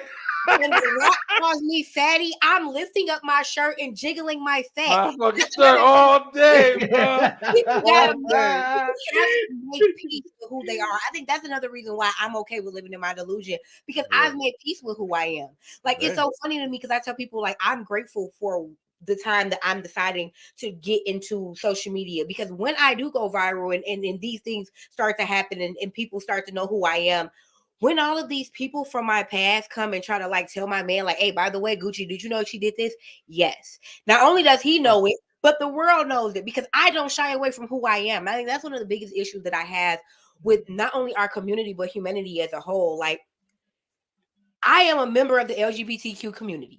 when The Rock calls me fatty, I'm lifting up my shirt and jiggling my fat. My fucking shirt all day, bro. People All gotta day. have to make peace with who they are. I think that's another reason why I'm okay with living in my delusion, because Yeah. I've made peace with who I am. Like, it's Right. so funny to me because I tell people, like, I'm grateful for the time that I'm deciding to get into social media, because when I do go viral and these things start to happen and people start to know who I am, when all of these people from my past come and try to like tell my man, like, "Hey, by the way, Gucci, did you know she did this?" Yes. Not only does he know it, but the world knows it, because I don't shy away from who I am. I think that's one of the biggest issues that I have with not only our community, but humanity as a whole. Like, I am a member of the LGBTQ community.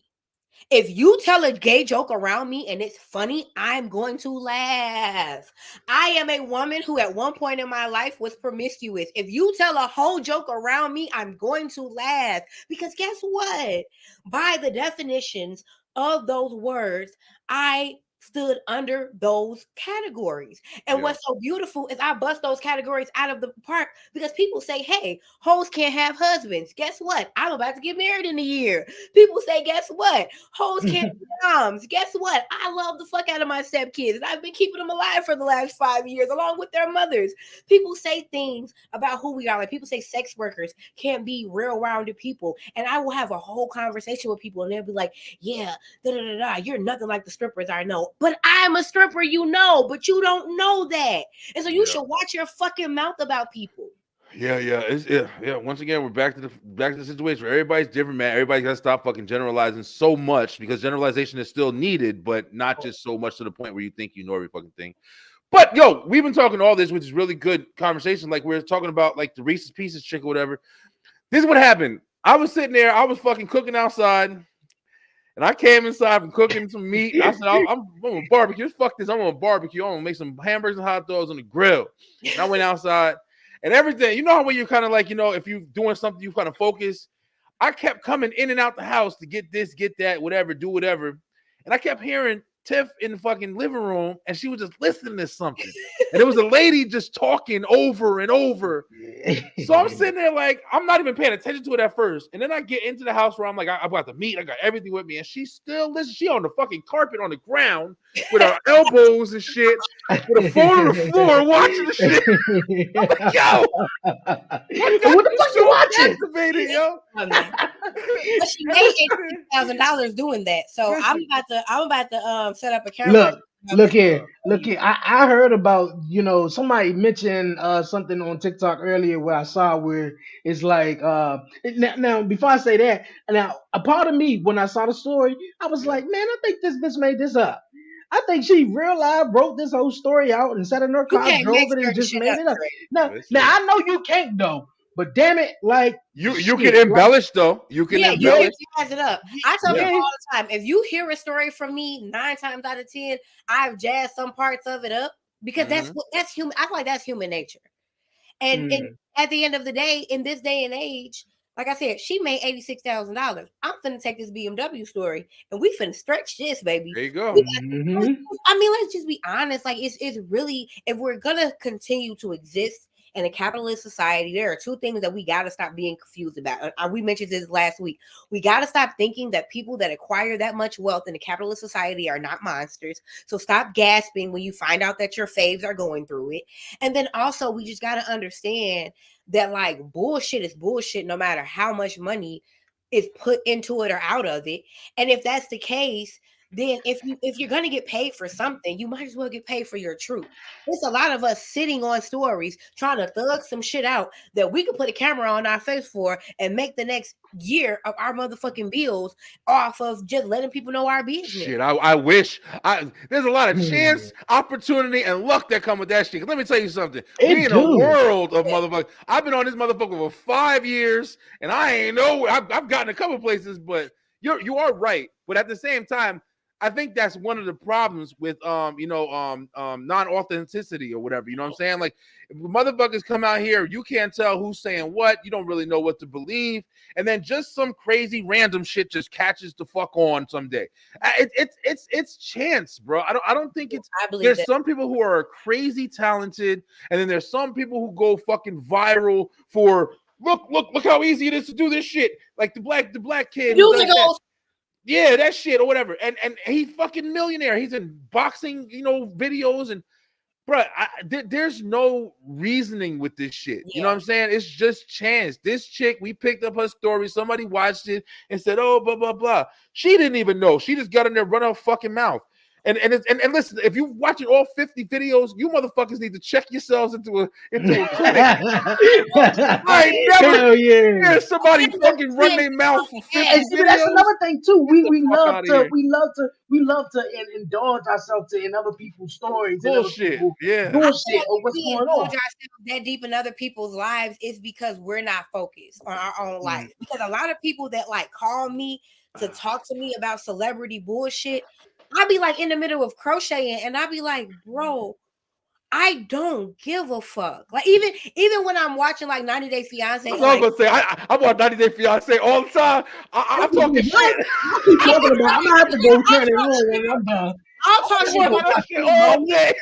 If you tell a gay joke around me and it's funny, I'm going to laugh. I am a woman who at one point in my life was promiscuous. If you tell a whole joke around me, I'm going to laugh. Because guess what? By the definitions of those words, I stood under those categories. And Yeah. what's so beautiful is I bust those categories out of the park, because people say, "Hey, hoes can't have husbands." Guess what? I'm about to get married in a year. People say, "Guess what? Hoes can't be moms." Guess what? I love the fuck out of my stepkids, and I've been keeping them alive for the last 5 years, along with their mothers. People say things about who we are. Like, people say sex workers can't be real-rounded people, and I will have a whole conversation with people, and they'll be like, "Yeah, you're nothing like the strippers I know." But I'm a stripper, but you don't know that, and so you should watch your fucking mouth about people. Yeah. Once again, we're back to the situation where everybody's different, man. Everybody got to stop fucking generalizing so much, because generalization is still needed, but not just so much to the point where you think you know every fucking thing. But yo, we've been talking all this, which is really good conversation. Like, we're talking about like the Reese's Pieces chick or whatever. This is what happened. I was sitting there, I was fucking cooking outside. And I came inside from cooking some meat. I said, I'm gonna barbecue. Fuck this. I'm gonna barbecue. I'm gonna make some hamburgers and hot dogs on the grill. And I went outside and everything. You know how when you're kind of like, if you're doing something, you kind of focus. I kept coming in and out the house to get this, get that, whatever, do whatever. And I kept hearing Tiff in the fucking living room, and she was just listening to something. And there was a lady just talking over and over. So I'm sitting there like, I'm not even paying attention to it at first. And then I get into the house where I'm like, I got the meat, I got everything with me. And she's still listening. She on the fucking carpet on the ground with her elbows and shit, with a phone on the floor watching the shit. I'm like, yo, what the fuck you watching? Activated, yo. But she made $18,000 doing that. So I'm about to set up a camera. Look here. I heard about, somebody mentioned something on TikTok earlier where I saw where it's like now before I say that, now a part of me when I saw the story, I was like, man, I think this bitch made this up. I think she real life wrote this whole story out and sat in her You car, can't drove make it, and certain just shit made up, it up. Trey. Now I know you can't though, but damn it, like You shit, can embellish though. You can Yeah, you embellish. can jazz it up. I tell Yeah. people all the time, if you hear a story from me 9 times out of 10, I've jazzed some parts of it up, because that's human. I feel like that's human nature. And at the end of the day, in this day and age, Like I said, she made $86,000. I'm finna take this BMW story and we finna stretch this, baby. There you go. I mean, let's just be honest. Like, it's really, if we're gonna continue to exist in a capitalist society, there are two things that we gotta stop being confused about. We mentioned this last week. We gotta stop thinking that people that acquire that much wealth in a capitalist society are not monsters. So stop gasping when you find out that your faves are going through it. And then also, we just gotta understand that like bullshit is bullshit, no matter how much money is put into it or out of it. And if that's the case, then if you're gonna get paid for something, you might as well get paid for your truth. There's a lot of us sitting on stories trying to thug some shit out that we could put a camera on our face for and make the next year of our motherfucking bills off of just letting people know our business. Shit, I wish. There's a lot of chance, opportunity, and luck that come with that shit. Let me tell you something. We in a world of motherfuckers. I've been on this motherfucker for 5 years, and I ain't know. I've gotten a couple places, but you are right. But at the same time, I think that's one of the problems with non-authenticity or whatever. You know what I'm saying? Like, if motherfuckers come out here, you can't tell who's saying what. You don't really know what to believe, and then just some crazy random shit just catches the fuck on someday. It's chance, bro. I don't think it's. There's some people who are crazy talented, and then there's some people who go fucking viral for look how easy it is to do this shit. Like the black kid. Yeah, that shit or whatever. And he's fucking millionaire. He's in boxing, videos. And bro, there's no reasoning with this shit. You know what I'm saying? It's just chance. This chick, we picked up her story. Somebody watched it and said, oh, blah, blah, blah. She didn't even know. She just got in there, run her fucking mouth. And listen, if you're watching all 50 videos, you motherfuckers need to check yourselves into a clinic. I ain't never hear somebody fucking run their mouth for 50 videos. That's another thing too. We love to indulge ourselves in other people's stories. Bullshit. Bullshit or what's going on. Ourselves that deep in other people's lives is because we're not focused on our own life. Because a lot of people that like call me to talk to me about celebrity bullshit, I'll be like in the middle of crocheting and I'll be like, bro, I don't give a fuck. Like even when I'm watching like 90 Day Fiance. I was gonna say I watch 90 Day Fiance all the time. I'm talking shit. I'm gonna have to go turn it on when I'm done. I'll talk shit about it all day.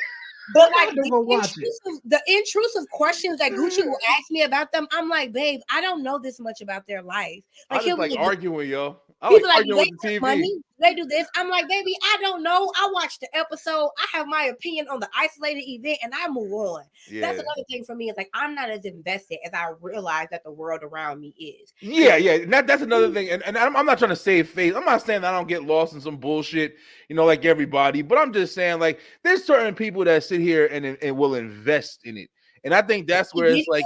But like the intrusive questions that Gucci will ask me about them, I'm like, babe, I don't know this much about their life. Like, I just like arguing, yo. I like arguing with the TV. Money, they do this. I'm like, baby, I don't know. I watched the episode. I have my opinion on the isolated event, and I move on. Yeah. That's another thing for me. It's like I'm not as invested as I realize that the world around me is. Yeah. That's another thing. And I'm not trying to save face. I'm not saying that I don't get lost in some bullshit, like everybody. But I'm just saying, like, there's certain people that sit here and will invest in it. And I think that's where it's like,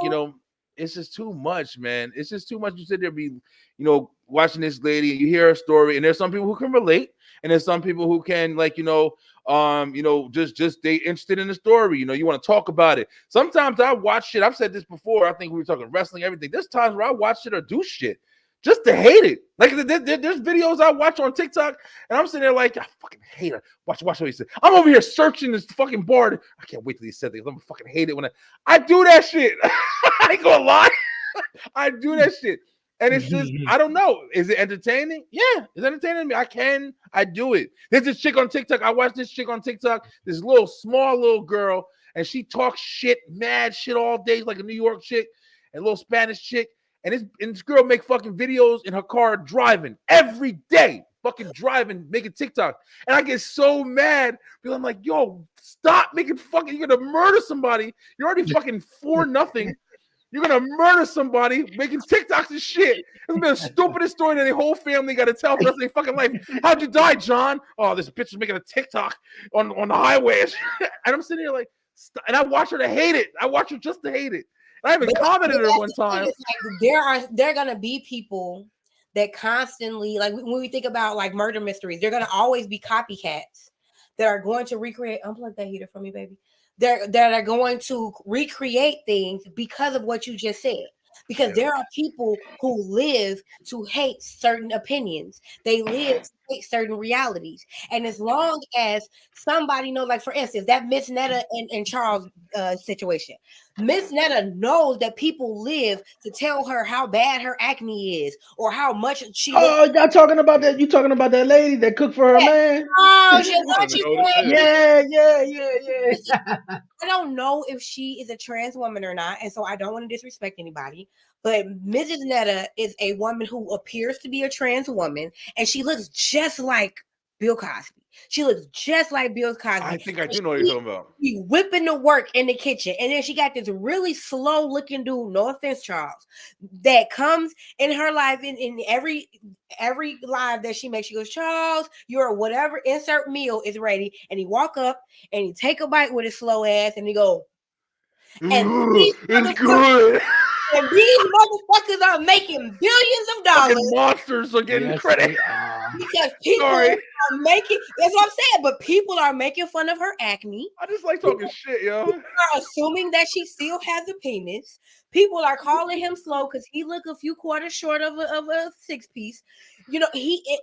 it's just too much, man. It's just too much. You sit there, watching this lady, and you hear her story, and there's some people who can relate, and there's some people who can, like, just they interested in the story. You want to talk about it. Sometimes I watch shit. I've said this before. I think we were talking wrestling, everything. There's times where I watch shit or do shit just to hate it. Like there's videos I watch on TikTok, and I'm sitting there like, I fucking hate it. Watch what he said. I'm over here searching this fucking board. I can't wait till he said things. I'm gonna fucking hate it when I do that shit. I ain't gonna lie. I do that shit. And it's just, I don't know. Is it entertaining? Yeah, it's entertaining me. I do it. There's this chick on TikTok. I watched this chick on TikTok, this small little girl, and she talks shit, mad shit all day, like a New York chick, and a little Spanish chick. And this girl make fucking videos in her car driving every day, fucking driving, making TikTok. And I get so mad because I'm like, yo, stop making fucking, you're going to murder somebody. You're already fucking 4-0. You're going to murder somebody making TikToks and shit. It's been the stupidest story that their whole family got to tell for the rest of their fucking life. How'd you die, John? Oh, this bitch is making a TikTok on the highway. And I'm sitting here like, and I watch her to hate it. I watch her just to hate it. And I even commented her one time. Like, there are going to be people that constantly, like when we think about like murder mysteries, they're going to always be copycats that are going to recreate. Unplug that heater for me, baby. That are going to recreate things because of what you just said. Because there are people who live to hate certain opinions. They live to create certain realities. And as long as somebody knows, like for instance, that Miss Netta and Charles situation, Miss Netta knows that people live to tell her how bad her acne is or how much she looks. Oh, y'all talking about that? You talking about that lady that cooked for her man? Oh, she what I you don't know said. Yeah. I don't know if she is a trans woman or not, and so I don't want to disrespect anybody. But Mrs. Netta is a woman who appears to be a trans woman, and she looks just like Bill Cosby. She looks just like Bill Cosby. I think I do know what you're talking about. She whipping the work in the kitchen, and then she got this really slow looking dude. No offense, Charles, that comes in her life in every live that she makes. She goes, Charles, your whatever insert meal is ready, and he walk up and he take a bite with his slow ass, and he go, and It's good. and these motherfuckers are making billions of dollars. Fucking monsters are getting credit. Because people are making, that's what I'm saying, but people are making fun of her acne. I just like talking shit, yo. People are assuming that she still has a penis. People are calling him slow because he look a few quarters short of a 6-piece. You know,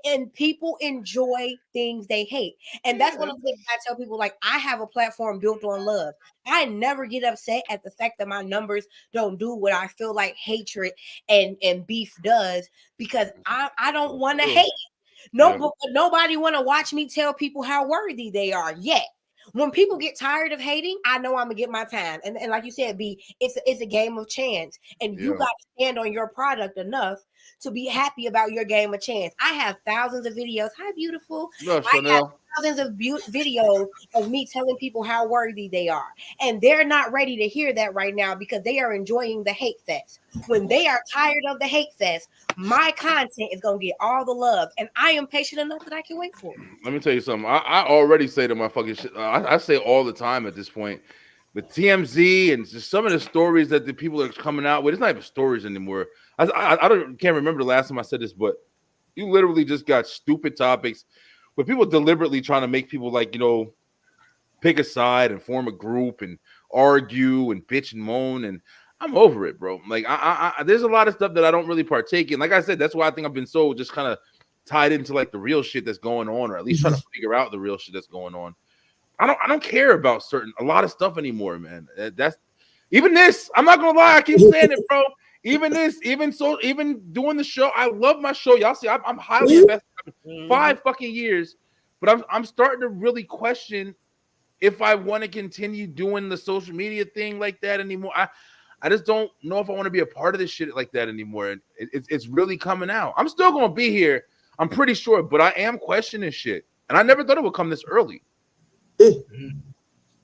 and people enjoy things they hate. And that's one of the things I tell people, like, I have a platform built on love. I never get upset at the fact that my numbers don't do what I feel like hatred and beef does, because I don't want to hate. But nobody want to watch me tell people how worthy they are yet. When people get tired of hating, I know I'm gonna get my time. And like you said, B, it's a game of chance, and you got to stand on your product enough to be happy about your game of chance. I have thousands of videos. Hi, beautiful. I have thousands of videos of me telling people how worthy they are, and they're not ready to hear that right now because they are enjoying the hate fest. When they are tired of the hate fest, my content is gonna get all the love, and I am patient enough that I can wait for it. Let me tell you something. I already say to my fucking shit. I say all the time at this point with TMZ and just some of the stories that the people are coming out with. It's not even stories anymore. I can't remember the last time I said this, but you literally just got stupid topics where people deliberately trying to make people, like, you know, pick a side and form a group and argue and bitch and moan. And I'm over it, bro. Like, there's a lot of stuff that I don't really partake in. Like I said, that's why I think I've been so just kind of tied into like the real shit that's going on, or at least trying to figure out the real shit that's going on. I don't care about a lot of stuff anymore, man. That's even this. I'm not gonna lie, I keep saying it, bro. Even this, even doing the show, I love my show. Y'all see, I'm highly invested. 5 fucking years, but I'm starting to really question if I want to continue doing the social media thing like that anymore. I just don't know if I want to be a part of this shit like that anymore. It's really coming out. I'm still gonna be here, I'm pretty sure, but I am questioning shit, and I never thought it would come this early.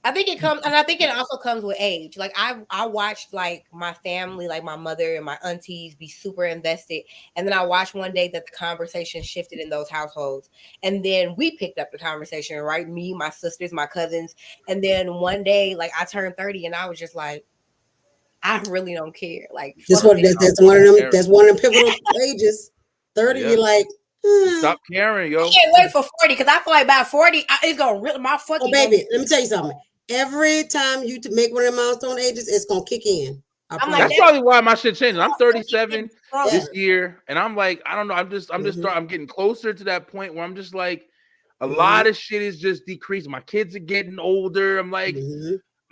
I think it comes, and I think it also comes with age. Like I watched like my family, like my mother and my aunties, be super invested, and then I watched one day that the conversation shifted in those households, and then we picked up the conversation, right? Me, my sisters, my cousins, and then one day, like I turned 30, and I was just like, I really don't care. Like that's one of them pivotal ages. 30, you're like, stop caring, yo. I can't wait for 40 because I feel like by 40, it's gonna rip my fucking. Oh, baby, let me tell you something. Every time you make one of the milestone ages, it's gonna kick in. That's probably why my shit changed. I'm 37 this year, and I'm like, I don't know. I'm getting closer to that point where I'm just like, a lot of shit is just decreasing. My kids are getting older. I'm like,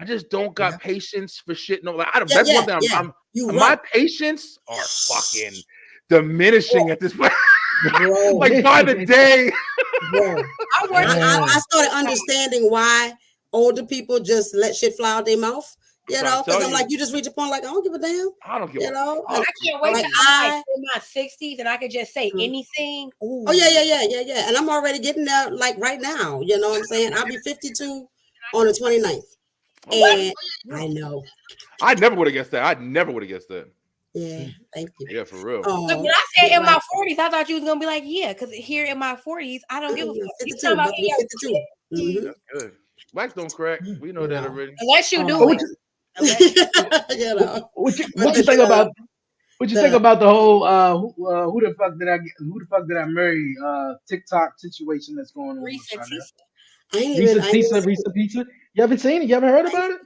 I just don't got patience for shit. No, like that's one thing. My patience are fucking diminishing at this point. Like by the day. I started understanding why older people just let shit fly out their mouth. You know, because I'm like, you just reach a point like, I don't give a damn. I don't give a damn. I can't wait till I'm in my 60s and I could just say anything. Ooh. Oh, yeah. And I'm already getting there like right now. You know what I'm saying? I'll be 52 on the 29th. And I know. I never would have guessed that. Yeah, thank you. Yeah, for real. When I said in my 40s, I thought you was gonna be like, yeah, because here in my 40s, I don't give a fuck. 52, about 52. That's good. Blacks don't crack. We know that already. Unless you do it. What you think about? What you think about the whole who the fuck did I marry TikTok situation that's going on? Reese's Pizza. You haven't seen it? You haven't heard about it?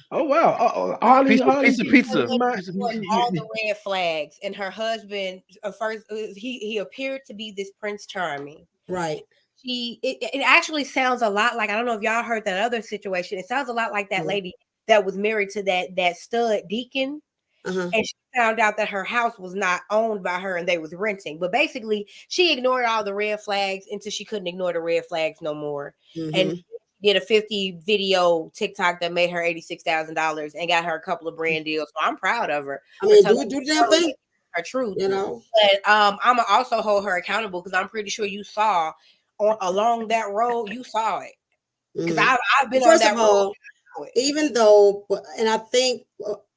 Oh wow! Harley pizza. All the red flags, and her husband first he appeared to be this Prince Charming, Right. It actually sounds a lot like, I don't know if y'all heard that other situation. It sounds a lot like that lady that was married to that stud deacon. And she found out that her house was not owned by her and they was renting. But basically, she ignored all the red flags until she couldn't ignore the red flags no more. And did a 50 video TikTok that made her $86,000 and got her a couple of brand deals. So I'm proud of her. I mean, do the damn thing. Her truth, you know. But I'm gonna also hold her accountable because I'm pretty sure you saw along that road, you saw it. Because I've been First on that of all, road. Even though, and I think,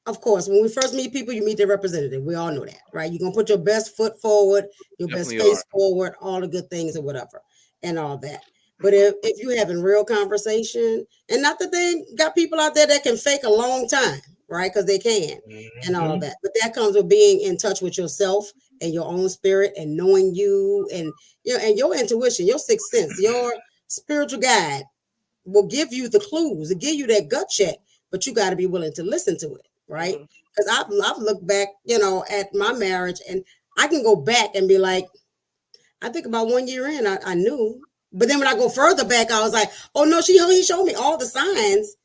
of course, when we first meet people, you meet their representative. We all know that, right? You're gonna put your best foot forward, your Definitely best face forward, all the good things or whatever, and all that. But if you're having real conversation, and not that they got people out there that can fake a long time, right? Because they can, and all that. But that comes with being in touch with yourself and your own spirit and knowing you and your intuition, your sixth sense, your spiritual guide will give you the clues, to give you that gut check, but you got to be willing to listen to it, right? Because I've looked back, at my marriage, and I can go back and be like, I think about 1 year in, I knew. But then when I go further back, I was like, oh no, he showed me all the signs.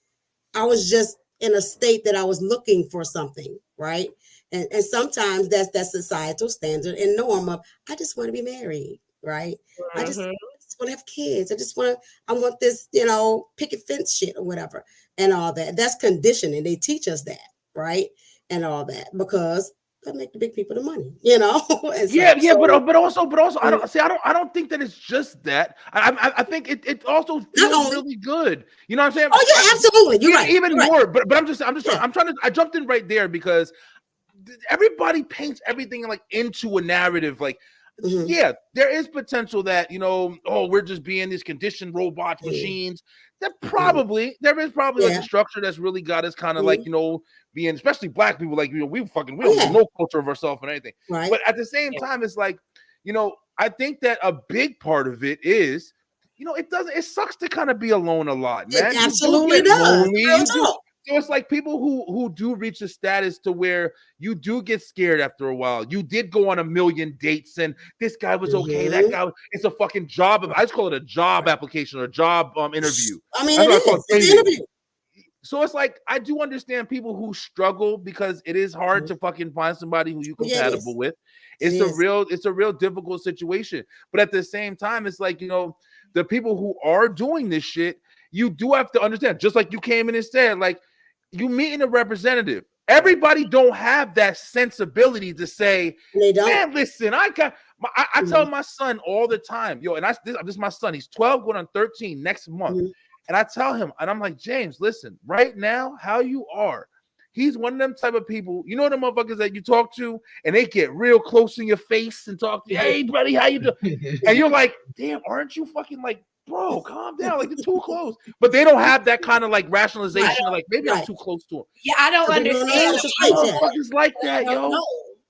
I was just in a state that I was looking for something, right? And sometimes that's that societal standard and norm of, I just want to be married, right? I just want to have kids. I want this, picket fence shit or whatever and all that. That's conditioning. They teach us that, right? And all that, because that make the big people the money, but also I don't think that it's just that. I think it also feels really good. You know what I'm saying? Oh yeah, absolutely. You're right. Even You're more, right. but I'm just trying to, I jumped in right there because everybody paints everything like into a narrative. Like, yeah, there is potential that, we're just being these conditioned robots, machines. That there is probably like a structure that's really got us kind of like, being, especially Black people, like, we don't have no culture of ourselves and anything. Right. But at the same time, it's like, I think that a big part of it is, it sucks to kind of be alone a lot, man. It absolutely does. So it's like people who do reach a status to where you do get scared after a while. You did go on a million dates and this guy was okay. That guy, it's a fucking job. I just call it a job application or a job interview. I mean, it's an interview. So it's like, I do understand people who struggle because it is hard to fucking find somebody who you're compatible with. It's a real difficult situation. But at the same time, it's like, the people who are doing this shit, you do have to understand, just like you came in and said, like, you meeting a representative. Everybody don't have that sensibility to say, man, listen, I tell my son all the time, and this is my son. He's 12 going on 13 next month. And I tell him, and I'm like, James, listen, right now, how you are, he's one of them type of people, the motherfuckers that you talk to and they get real close in your face and talk to you, hey, buddy, how you doing? And you're like, damn, aren't you fucking like, bro, calm down, like, you're too close. But they don't have that kind of like rationalization of like, maybe I'm too close to him. Yeah, I don't understand. Motherfuckers like that, yo.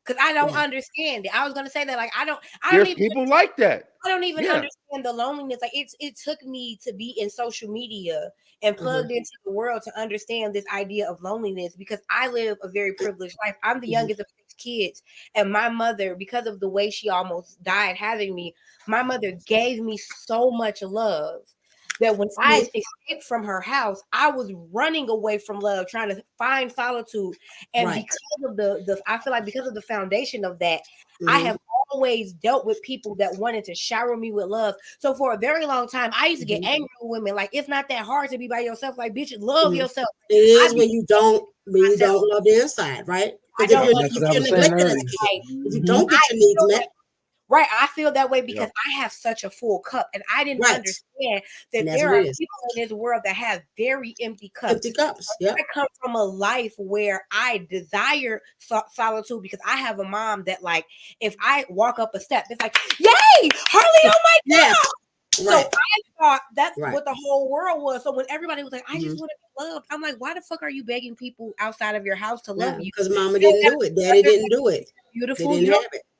Because I don't understand it. I was gonna say that, like, I don't There's even people like that. I don't even understand the loneliness. Like, it took me to be in social media and plugged into the world to understand this idea of loneliness, because I live a very privileged life. I'm the youngest of 6 kids, and my mother, because of the way she almost died having me, my mother gave me so much love that when I escaped from her house, I was running away from love, trying to find solitude. And because of I feel like because of the foundation of that, I have always dealt with people that wanted to shower me with love. So for a very long time, I used to get angry with women. Like, it's not that hard to be by yourself. Like, bitch, love yourself. It is when you don't love the inside, right? Because if you're neglected, if you don't get your needs met. Right, I feel that way because I have such a full cup, and I didn't understand that there are people in this world that have very empty cups. Empty cups. Yeah. I come from a life where I desire solitude because I have a mom that, like, if I walk up a step, it's like, yay, Harley, oh my God. So I thought that's what the whole world was. So when everybody was like, I just want to be loved, I'm like, why the fuck are you begging people outside of your house to love you? Because mama didn't do it. Daddy didn't do it. Beautiful.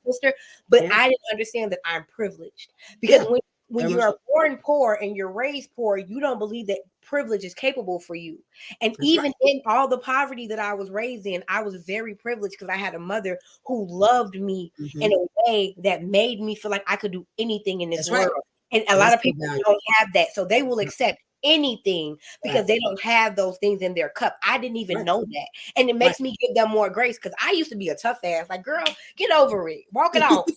Sister, but I didn't understand that I'm privileged, because when you are born poor and you're raised poor, you don't believe that privilege is capable for you. And even in all the poverty that I was raised in, I was very privileged because I had a mother who loved me in a way that made me feel like I could do anything in this world. And a lot That's of the people value. don't have that. So they will accept anything because they don't have those things in their cup. I didn't even know that. And it makes me give them more grace because I used to be a tough ass. Like, girl, get over it. Walk it off.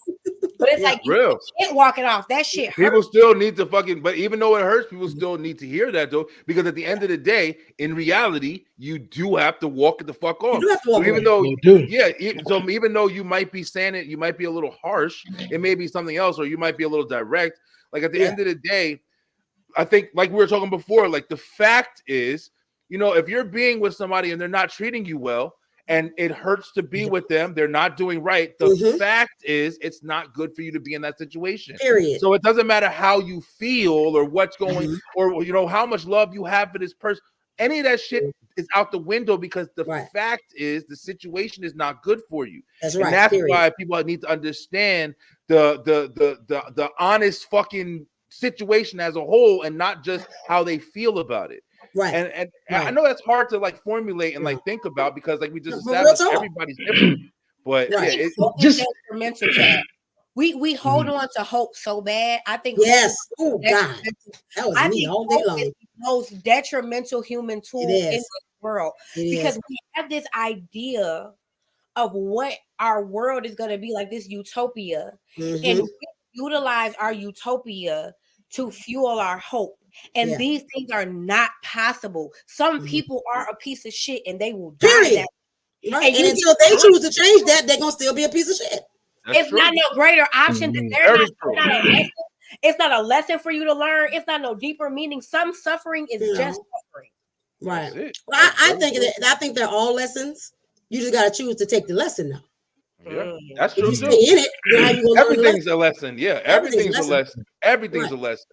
But it's like you Real. can't walk it off. That shit hurts. People still need to fucking, but even though it hurts, people still need to hear that though, because at the end of the day, in reality, you do have to walk it the fuck off. You do have to walk So even away. though, You do. yeah, so even though you might be saying it, you might be a little harsh, it may be something else, or you might be a little direct. Like at the end of the day, I think, like we were talking before, like the fact is, you know, if you're being with somebody and they're not treating you well, and it hurts to be with them, they're not doing right. The fact is, it's not good for you to be in that situation. Period. So it doesn't matter how you feel or what's going, or you know how much love you have for this person. Any of that shit is out the window because the fact is the situation is not good for you. That's and right. that's Period. why people need to understand the honest fucking situation as a whole, and not just how they feel about it. Right. And I know that's hard to like formulate and like think about because like we just But established real talk. everybody's different. But yeah, it, Hope is just detrimental to us. We hold on to hope so bad. I think Yes. hope Oh is God. detrimental. That was I me think all day hope long. is the most detrimental human tool It in is. this world It because is. we have this idea of what our world is going to be like, this utopia, and we utilize our utopia to fuel our hope. And these things are not possible. Some people are a piece of shit and they will die that. Right. And until they choose to change that, they're gonna still be a piece of shit. It's not no greater option that they're not a lesson. It's not a lesson for you to learn. It's not no deeper meaning. Some suffering is just suffering. Right. Well, I think they're all lessons. You just gotta choose to take the lesson now. Yeah, that's If true you too. stay in it, then how you gonna learn the Everything's lesson? a lesson. Yeah, everything's a lesson. Everything's a lesson.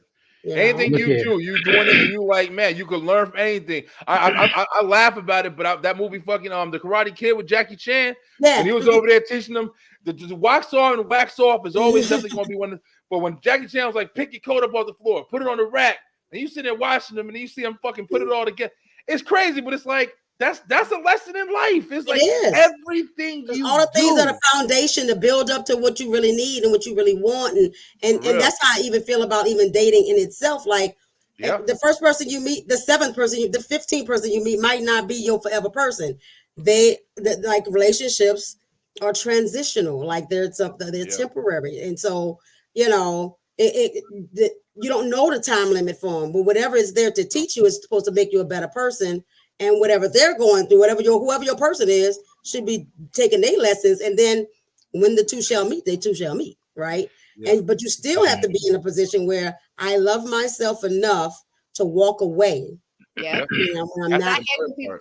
Anything you do, you doing it, and you like, man, you can learn from anything. I laugh about it, but that movie, fucking the Karate Kid with Jackie Chan, and he was over there teaching them the wax on and wax off is always definitely going to be one. But when Jackie Chan was like, pick your coat up off the floor, put it on the rack, and you sit there watching them, and you see them fucking put it all together. It's crazy, but it's like that's a lesson in life. It's like everything you all the things do. are the foundation to build up to what you really need and what you really want, and that's how I even feel about even dating in itself. Like the first person you meet, the 7th person, the 15th person you meet might not be your forever person. Like relationships are transitional, like they're temporary, and so you know you don't know the time limit for them, but whatever is there to teach you is supposed to make you a better person. And whatever they're going through, whoever your person is, should be taking their lessons. And then when the two shall meet, they two shall meet, right? But you still have to be in a position where I love myself enough to walk away. Yeah, you know, when I'm not.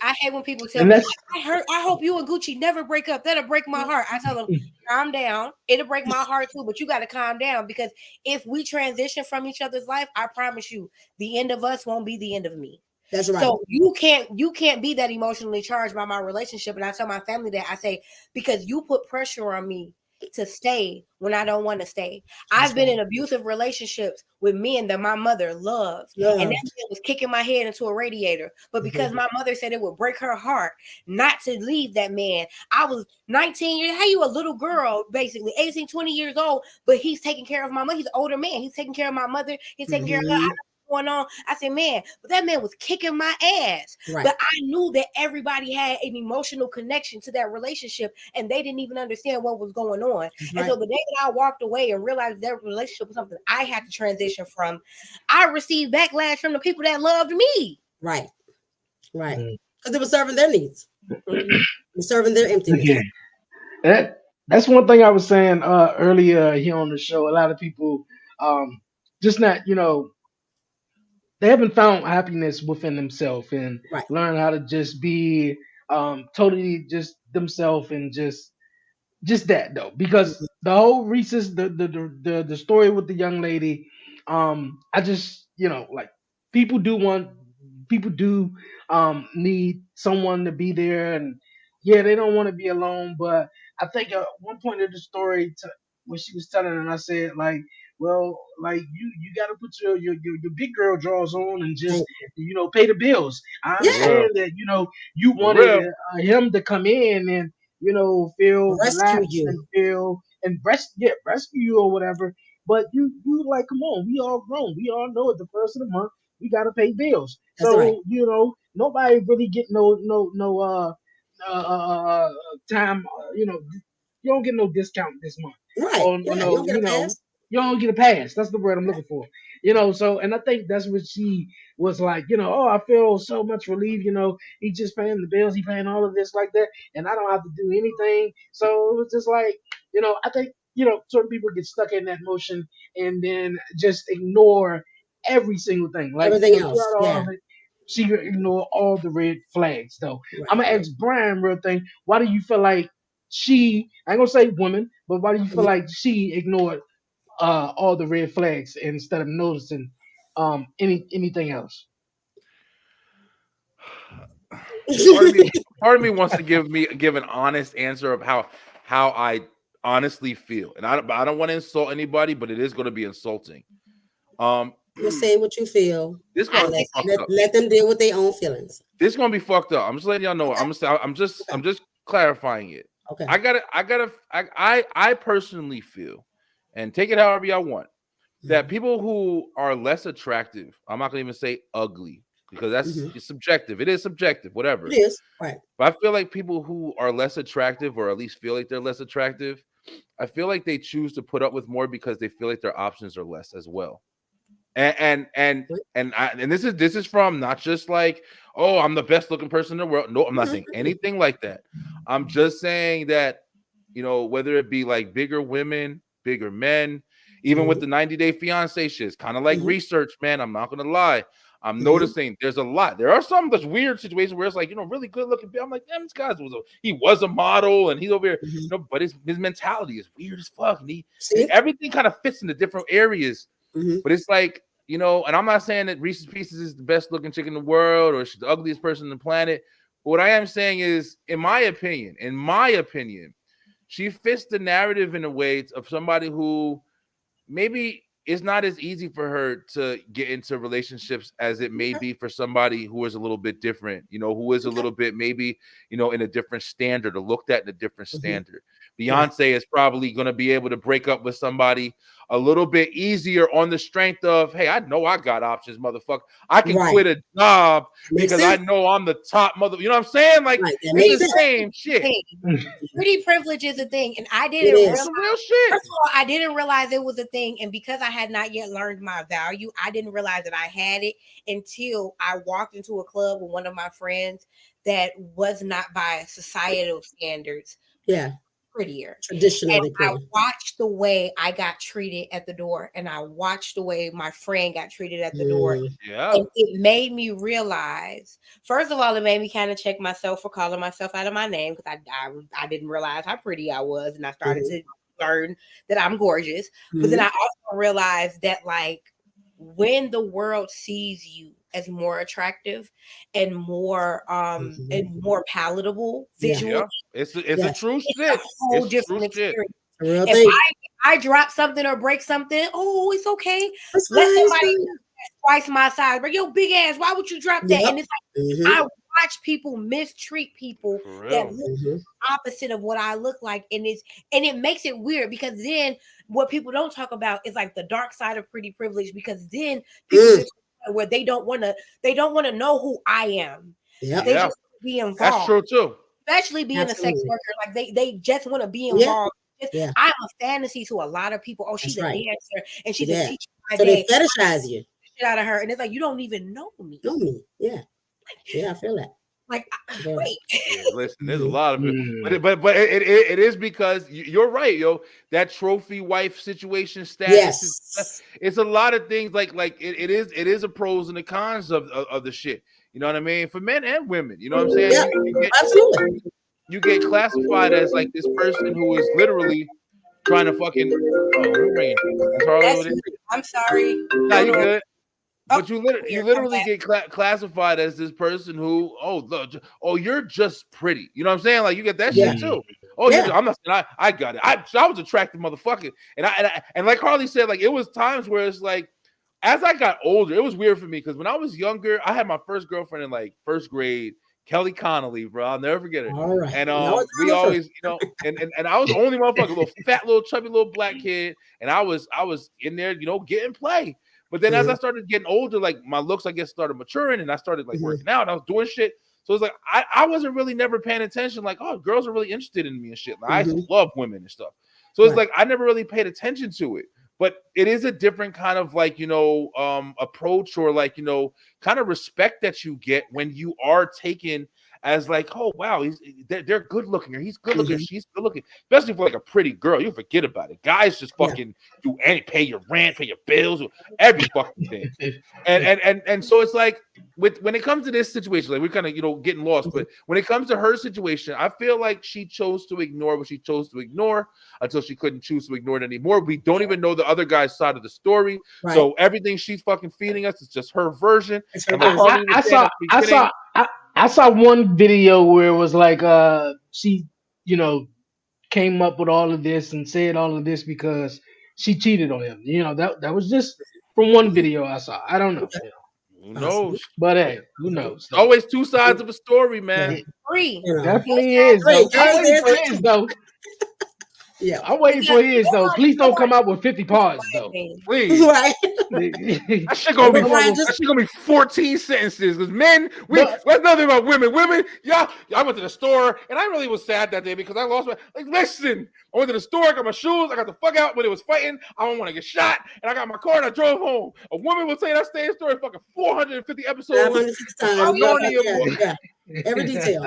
I hate when people tell me, I hope you and Gucci never break up. That'll break my heart. I tell them, calm down. It'll break my heart too, but you got to calm down, because if we transition from each other's life, I promise you, the end of us won't be the end of me. That's right. So you can't be that emotionally charged by my relationship. And I tell my family that, I say, because you put pressure on me to stay when I don't want to stay. I've been in abusive relationships with men that my mother loved. And that man was kicking my head into a radiator. But because my mother said it would break her heart not to leave that man, I was 19 years, how you a little girl, basically 18, 20 years old, but he's taking care of my mother. He's an older man. He's taking care of my mother. He's taking care of her. Going on. I said, man, but that man was kicking my ass. Right. But I knew that everybody had an emotional connection to that relationship, and they didn't even understand what was going on. Right. And so the day that I walked away and realized that relationship was something I had to transition from, I received backlash from the people that loved me. Right. Because they were serving their needs. Serving their emptiness. That's one thing I was saying earlier here on the show. A lot of people just not, they haven't found happiness within themselves and learn how to just be totally just themselves, and just that though, because the whole Reese's the story with the young lady, I just like people do need someone to be there, and they don't want to be alone. But I think at one point of the story when she was telling, and I said like, well, like you got to put your big girl drawers on and just pay the bills. I understand that you wanted him to come in and feel rescue relaxed you and feel and rescue you or whatever. But you like, come on, we all grown. We all know at the first of the month we gotta pay bills. That's right. So nobody really get no time. You don't get no discount this month. Right. Or Yeah, you no, don't get a pass. you don't get a pass. That's the word I'm looking for. So, and I think that's what she was like. Oh, I feel so much relief. He just paying the bills, he paying all of this like that, and I don't have to do anything. So it was just like, I think certain people get stuck in that motion and then just ignore every single thing. Like Everything throughout else. all Yeah. of it, she ignore all the red flags. Though I'm Right. gonna ask Brian real thing. Why do you feel like she? I ain't gonna say woman, but why do you feel like she ignored all the red flags instead of noticing anything else? Part of me wants to give an honest answer of how I honestly feel, and I don't want to insult anybody, but it is going to be insulting. Just say what you feel. This gonna and be fucked up. let them deal with their own feelings. This gonna be fucked up. I'm just letting y'all know. I'm just clarifying it. Okay. I personally feel, and take it however y'all want, that people who are less attractive, I'm not gonna even say ugly, because that's subjective. It is subjective, whatever. It is, right. But I feel like people who are less attractive, or at least feel like they're less attractive, I feel like they choose to put up with more because they feel like their options are less as well. And this is from not just like, oh, I'm the best looking person in the world. No, I'm not saying anything like that. I'm just saying that, whether it be like bigger women, bigger men, even with the 90-day fiance shit, it's kind of like research, man. I'm not gonna lie. I'm noticing there's a lot. There are some that's weird situations where it's like, really good looking. I'm like, damn, this guy was a model, and he's over here, but his mentality is weird as fuck. And everything kind of fits into different areas. But it's like, and I'm not saying that Reese's Pieces is the best looking chick in the world or she's the ugliest person on the planet. But what I am saying is, in my opinion, she fits the narrative in a way of somebody who maybe it's not as easy for her to get into relationships as it may be for somebody who is a little bit different, who is a little bit maybe, in a different standard, or looked at in a different standard. Beyonce is probably going to be able to break up with somebody a little bit easier on the strength of, hey, I know I got options, motherfucker. I can quit a job because I know I'm the top mother. You know what I'm saying? Like, it's the same shit. Pretty privilege is a thing, and I didn't realize, real shit. First of all, I didn't realize it was a thing, and because I had not yet learned my value, I didn't realize that I had it until I walked into a club with one of my friends that was not by societal standards. Yeah. Prettier. Traditionally. And I watched the way I got treated at the door, and I watched the way my friend got treated at the door. Yeah. And it made me realize, first of all, it made me kind of check myself for calling myself out of my name, because I didn't realize how pretty I was, and I started to learn that I'm gorgeous. But then I also realized that, like, when the world sees you as more attractive and more palatable visually, it's a true shit. It's a whole different experience. If I drop something or break something, oh, it's okay. Let somebody twice my size, but your big ass, why would you drop that? And it's like, I watch people mistreat people that look opposite of what I look like, and it makes it weird, because then what people don't talk about is like the dark side of pretty privilege, because then people where they don't want to know who I am. They just be involved. That's true too. Especially being a sex worker, like they just want to be involved. I'm a fantasy to a lot, of people. Oh, she's a dancer and she's a teacher. So they fetishize you shit out of her, and it's like, you don't even know me. Yeah, I feel that. Like, wait. Listen, there's a lot of it, but it is because you're right, yo. That trophy wife situation status, it's a lot of things. Like it is a pros and the cons of the shit. You know what I mean? For men and women, you know what I'm saying? Yeah, absolutely. You get classified as like this person who is literally trying to fucking. I'm sorry. Nah, you good. But you literally get classified as this person who, you're just pretty. You know what I'm saying? Like, you get that shit too. I'm not saying I got it. I was attractive motherfucker. And like Harley said, like, it was times where it's like, as I got older, it was weird for me, because when I was younger, I had my first girlfriend in like first grade, Kelly Connolly, bro. I'll never forget it. All right. And Now it's we time for- always, you know, and I was the only motherfucker, little fat, little chubby, little black kid, and I was in there, you know, getting play. But then as I started getting older, like my looks, I guess, started maturing, and I started like working out, and I was doing shit. So it's like I wasn't really never paying attention, like, oh, girls are really interested in me and shit. Like, I used to love women and stuff. So it's like I never really paid attention to it. But it is a different kind of like, you know, approach or like, you know, kind of respect that you get when you are taken as like, oh wow, they're good looking, or he's good looking, she's good looking, especially for like a pretty girl. You forget about it. Guys just fucking do any, pay your rent, pay your bills, every fucking thing. And so it's like when it comes to this situation, like we're kind of, you know, getting lost. But when it comes to her situation, I feel like she chose to ignore what she chose to ignore until she couldn't choose to ignore it anymore. We don't even know the other guy's side of the story. Right. So everything she's fucking feeding us is just her version. I saw one video where it was like she, you know, came up with all of this and said all of this because she cheated on him. You know, that was just from one video I saw. I don't know. Who knows? But hey, who knows? Always two sides of a story, man. Definitely is. I'm waiting for his though. Yeah, I'm waiting for his though. Please don't come out with 50 parts though. Please. Right. That shit gonna be 14 sentences. Because men, that's nothing about women. Women, yeah, I went to the store and I really was sad that day because I lost my. Like, listen, I went to the store, I got my shoes, I got the fuck out when it was fighting. I don't want to get shot, and I got my car and I drove home. A woman will say that same story fucking 450 episodes. 450 times. Yeah. Every detail.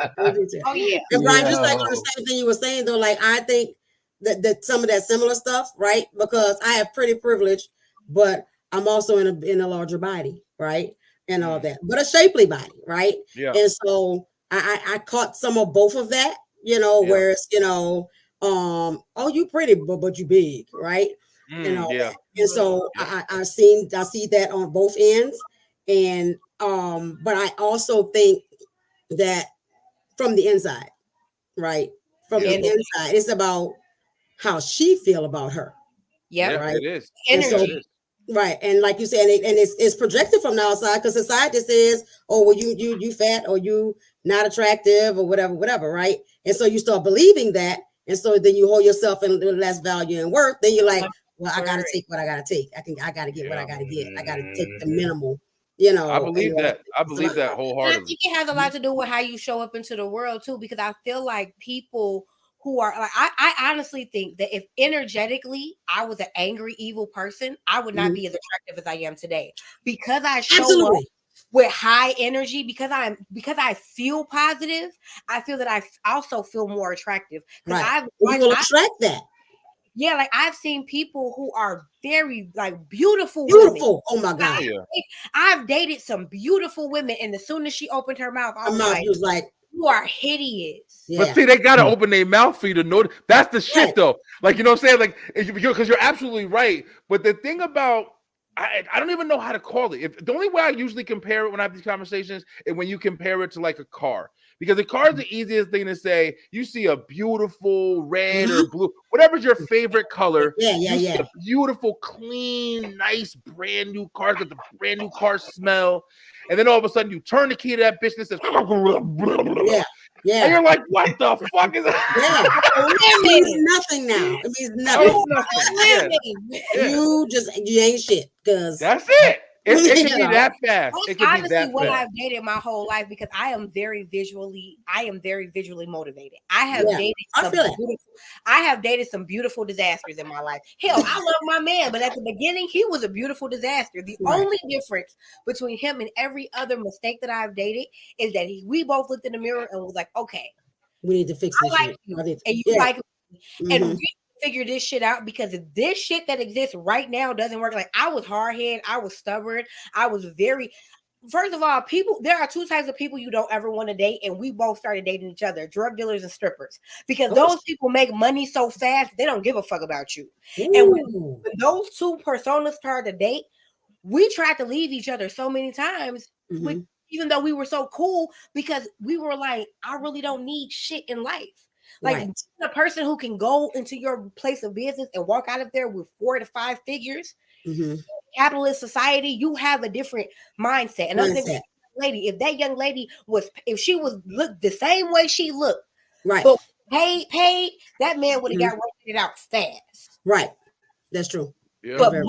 Oh yeah. And Brian, just like on the same thing you were saying though, like I think that some of that similar stuff, right? Because I have pretty privilege, but I'm also in a larger body, right? And all that, but a shapely body, right? Yeah. And so I caught some of both of that, you know, where it's, you know, oh, you pretty, but you big, right? And all that. And so I see that on both ends. And but I also think that from the inside, right? From the inside, it's about how she feel about her. Yeah, right. It is. Energy. Right. And like you said, and it's projected from the outside because society says, oh, well, you fat or you not attractive or whatever, right? And so you start believing that. And so then you hold yourself in less value and worth. Then you're like, well, I gotta take what I gotta take. I gotta get what I gotta get. I gotta take the minimal, you know. I believe that. I believe that wholeheartedly. I think it has a lot to do with how you show up into the world too, because I feel like people who are like, I honestly think that if energetically I was an angry, evil person, I would not be as attractive as I am today. Because I show up with high energy, because I feel positive, I feel that I also feel more attractive. Right. You will attract that. Yeah, like I've seen people who are very like beautiful women. Oh my God. I've dated some beautiful women, and as soon as she opened her mouth, I was like, you are hideous. Yeah. But see, they gotta open their mouth for you to know. That's the shit, though. Like, you know what I'm saying? Like, because you're absolutely right. But the thing about, I don't even know how to call it. The only way I usually compare it when I have these conversations is when you compare it to like a car. Because the car is the easiest thing to say. You see a beautiful red or blue, whatever's your favorite color. You see a beautiful, clean, nice, brand new car, got the brand new car smell. And then all of a sudden you turn the key to that bitch and it says, and you're like, what the fuck is that? It means nothing now. It means nothing. You ain't shit. Because that's it. It can be that fast. It can be that fast. I've dated my whole life because I am very visually motivated. I have dated some beautiful disasters in my life. Hell, I love my man, but at the beginning, he was a beautiful disaster. The only difference between him and every other mistake that I've dated is that we both looked in the mirror and was like, okay, we need to fix this shit. And you like me. And we figure this shit out, because if this shit that exists right now doesn't work, like I was hard-headed, I was stubborn, I was first of all, there are two types of people you don't ever want to date, and we both started dating each other: drug dealers and strippers, because those people make money so fast they don't give a fuck about you. Ooh. And when those two personas started to date, we tried to leave each other so many times, even though we were so cool, because we were like, I really don't need shit in life. Like the person who can go into your place of business and walk out of there with 4 to 5 figures, capitalist society, you have a different mindset. And other thing, lady, if that young lady if she was looked the same way she looked, Right. but paid, that man would have got rotated out fast. Right. That's true. Yeah. But Very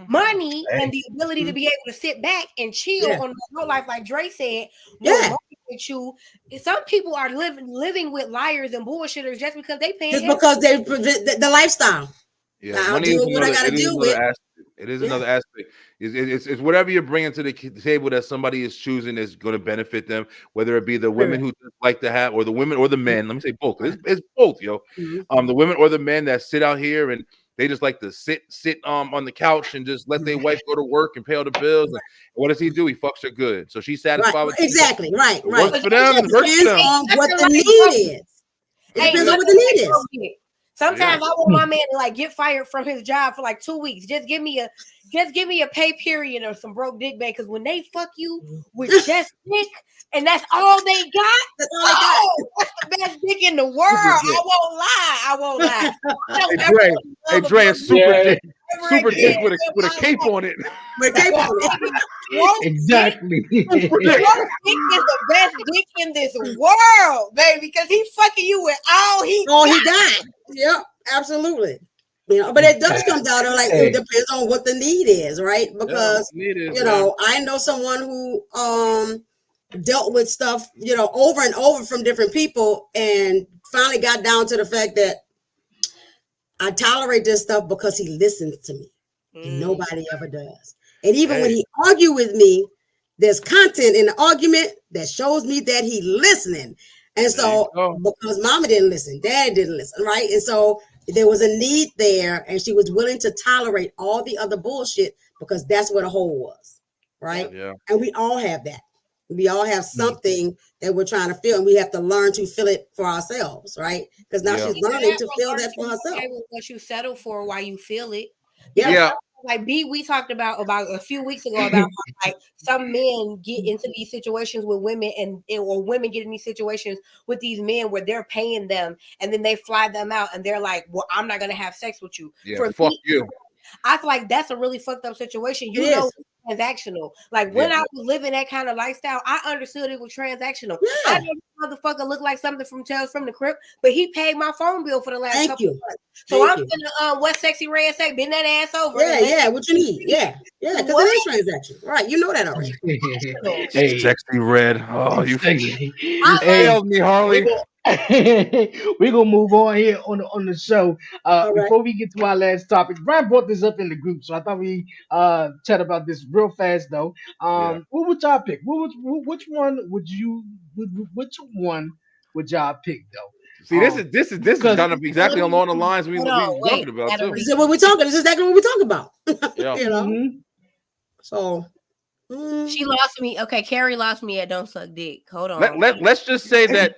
money and the ability to be able to sit back and chill Yeah. on your life, like Dre said, Yeah. motivate you. Some people are living with liars and bullshitters just because they paying Just because they the lifestyle. Yeah, I'll money deal is with what I another, gotta it is deal another with. aspect. It is Yeah. another aspect. It's whatever you're bringing to the table that somebody is choosing is going to benefit them, whether it be the women who just like to have, or the women or the men. Let me say both. It's both, yo. Mhm. The women or the men that sit out here and they just like to sit on the couch and just let their wife go to work and pay all the bills. And what does he do? He fucks her good, so she's satisfied Right. with Exactly. Right. It Right. works for them and It it hurts for depends them. on what the Nothing like need is. It Hey, depends on what nothing the need like is. broke. Sometimes I want my man to like get fired from his job for like 2 weeks. Just give me a pay period or some broke dick bag. Because when they fuck you with just dick and that's all they got, That's all they got. that's the best dick in the world. I won't lie. I don't Hey, ever Dre, want to hey, love Dre, a it's super Yeah. dick, ever super again. dick with a cape on it. With cape on it. Broke Exactly. Broke dick is the best dick in this world, baby, because he fucking you with all he All he got. Yep. Absolutely. You know, but it does come down to like it depends on what the need is, right? Because you know, I know someone who dealt with stuff, you know, over and over from different people, and finally got down to the fact that I tolerate this stuff because he listens to me, and nobody ever does. And even when he argue with me, there's content in the argument that shows me that he listening. And so because mama didn't listen, dad didn't listen, right? And so there was a need there, and she was willing to tolerate all the other bullshit because that's what a hole was, right? Yeah. And we all have that. We all have something that we're trying to fill, and we have to learn to fill it for ourselves, right? Because now she's learning to fill that for herself. What you settle for while you feel it. Yeah. Like B, we talked about a few weeks ago about how, like some men get into these situations with women or women get in these situations with these men where they're paying them and then they fly them out and they're like, well, I'm not gonna have sex with you. Yeah, fuck you. I feel like that's a really fucked up situation. You know, it's transactional. Like when I was living that kind of lifestyle, I understood it was transactional. I know this motherfucker looked like something from Tales from the Crypt, but he paid my phone bill for the last couple of months. So I'm gonna what Sexy Red say, bend that ass over. Yeah, what you need. Yeah, because it is transaction. Right, you know that already. Hey. Sexy Red. Oh, you failed me, Harley. We're gonna move on here on the show. Before we get to our last topic, Brian brought this up in the group, so I thought we chat about this real fast though. What would y'all pick? Which one would y'all pick though? See, this is kind of exactly along the lines we talking about too. This is what we're talking. This is exactly what we're talking about. Yeah. You know. So she lost me. Okay, Carrie lost me at Don't Suck Dick. Hold on. Let's just say that.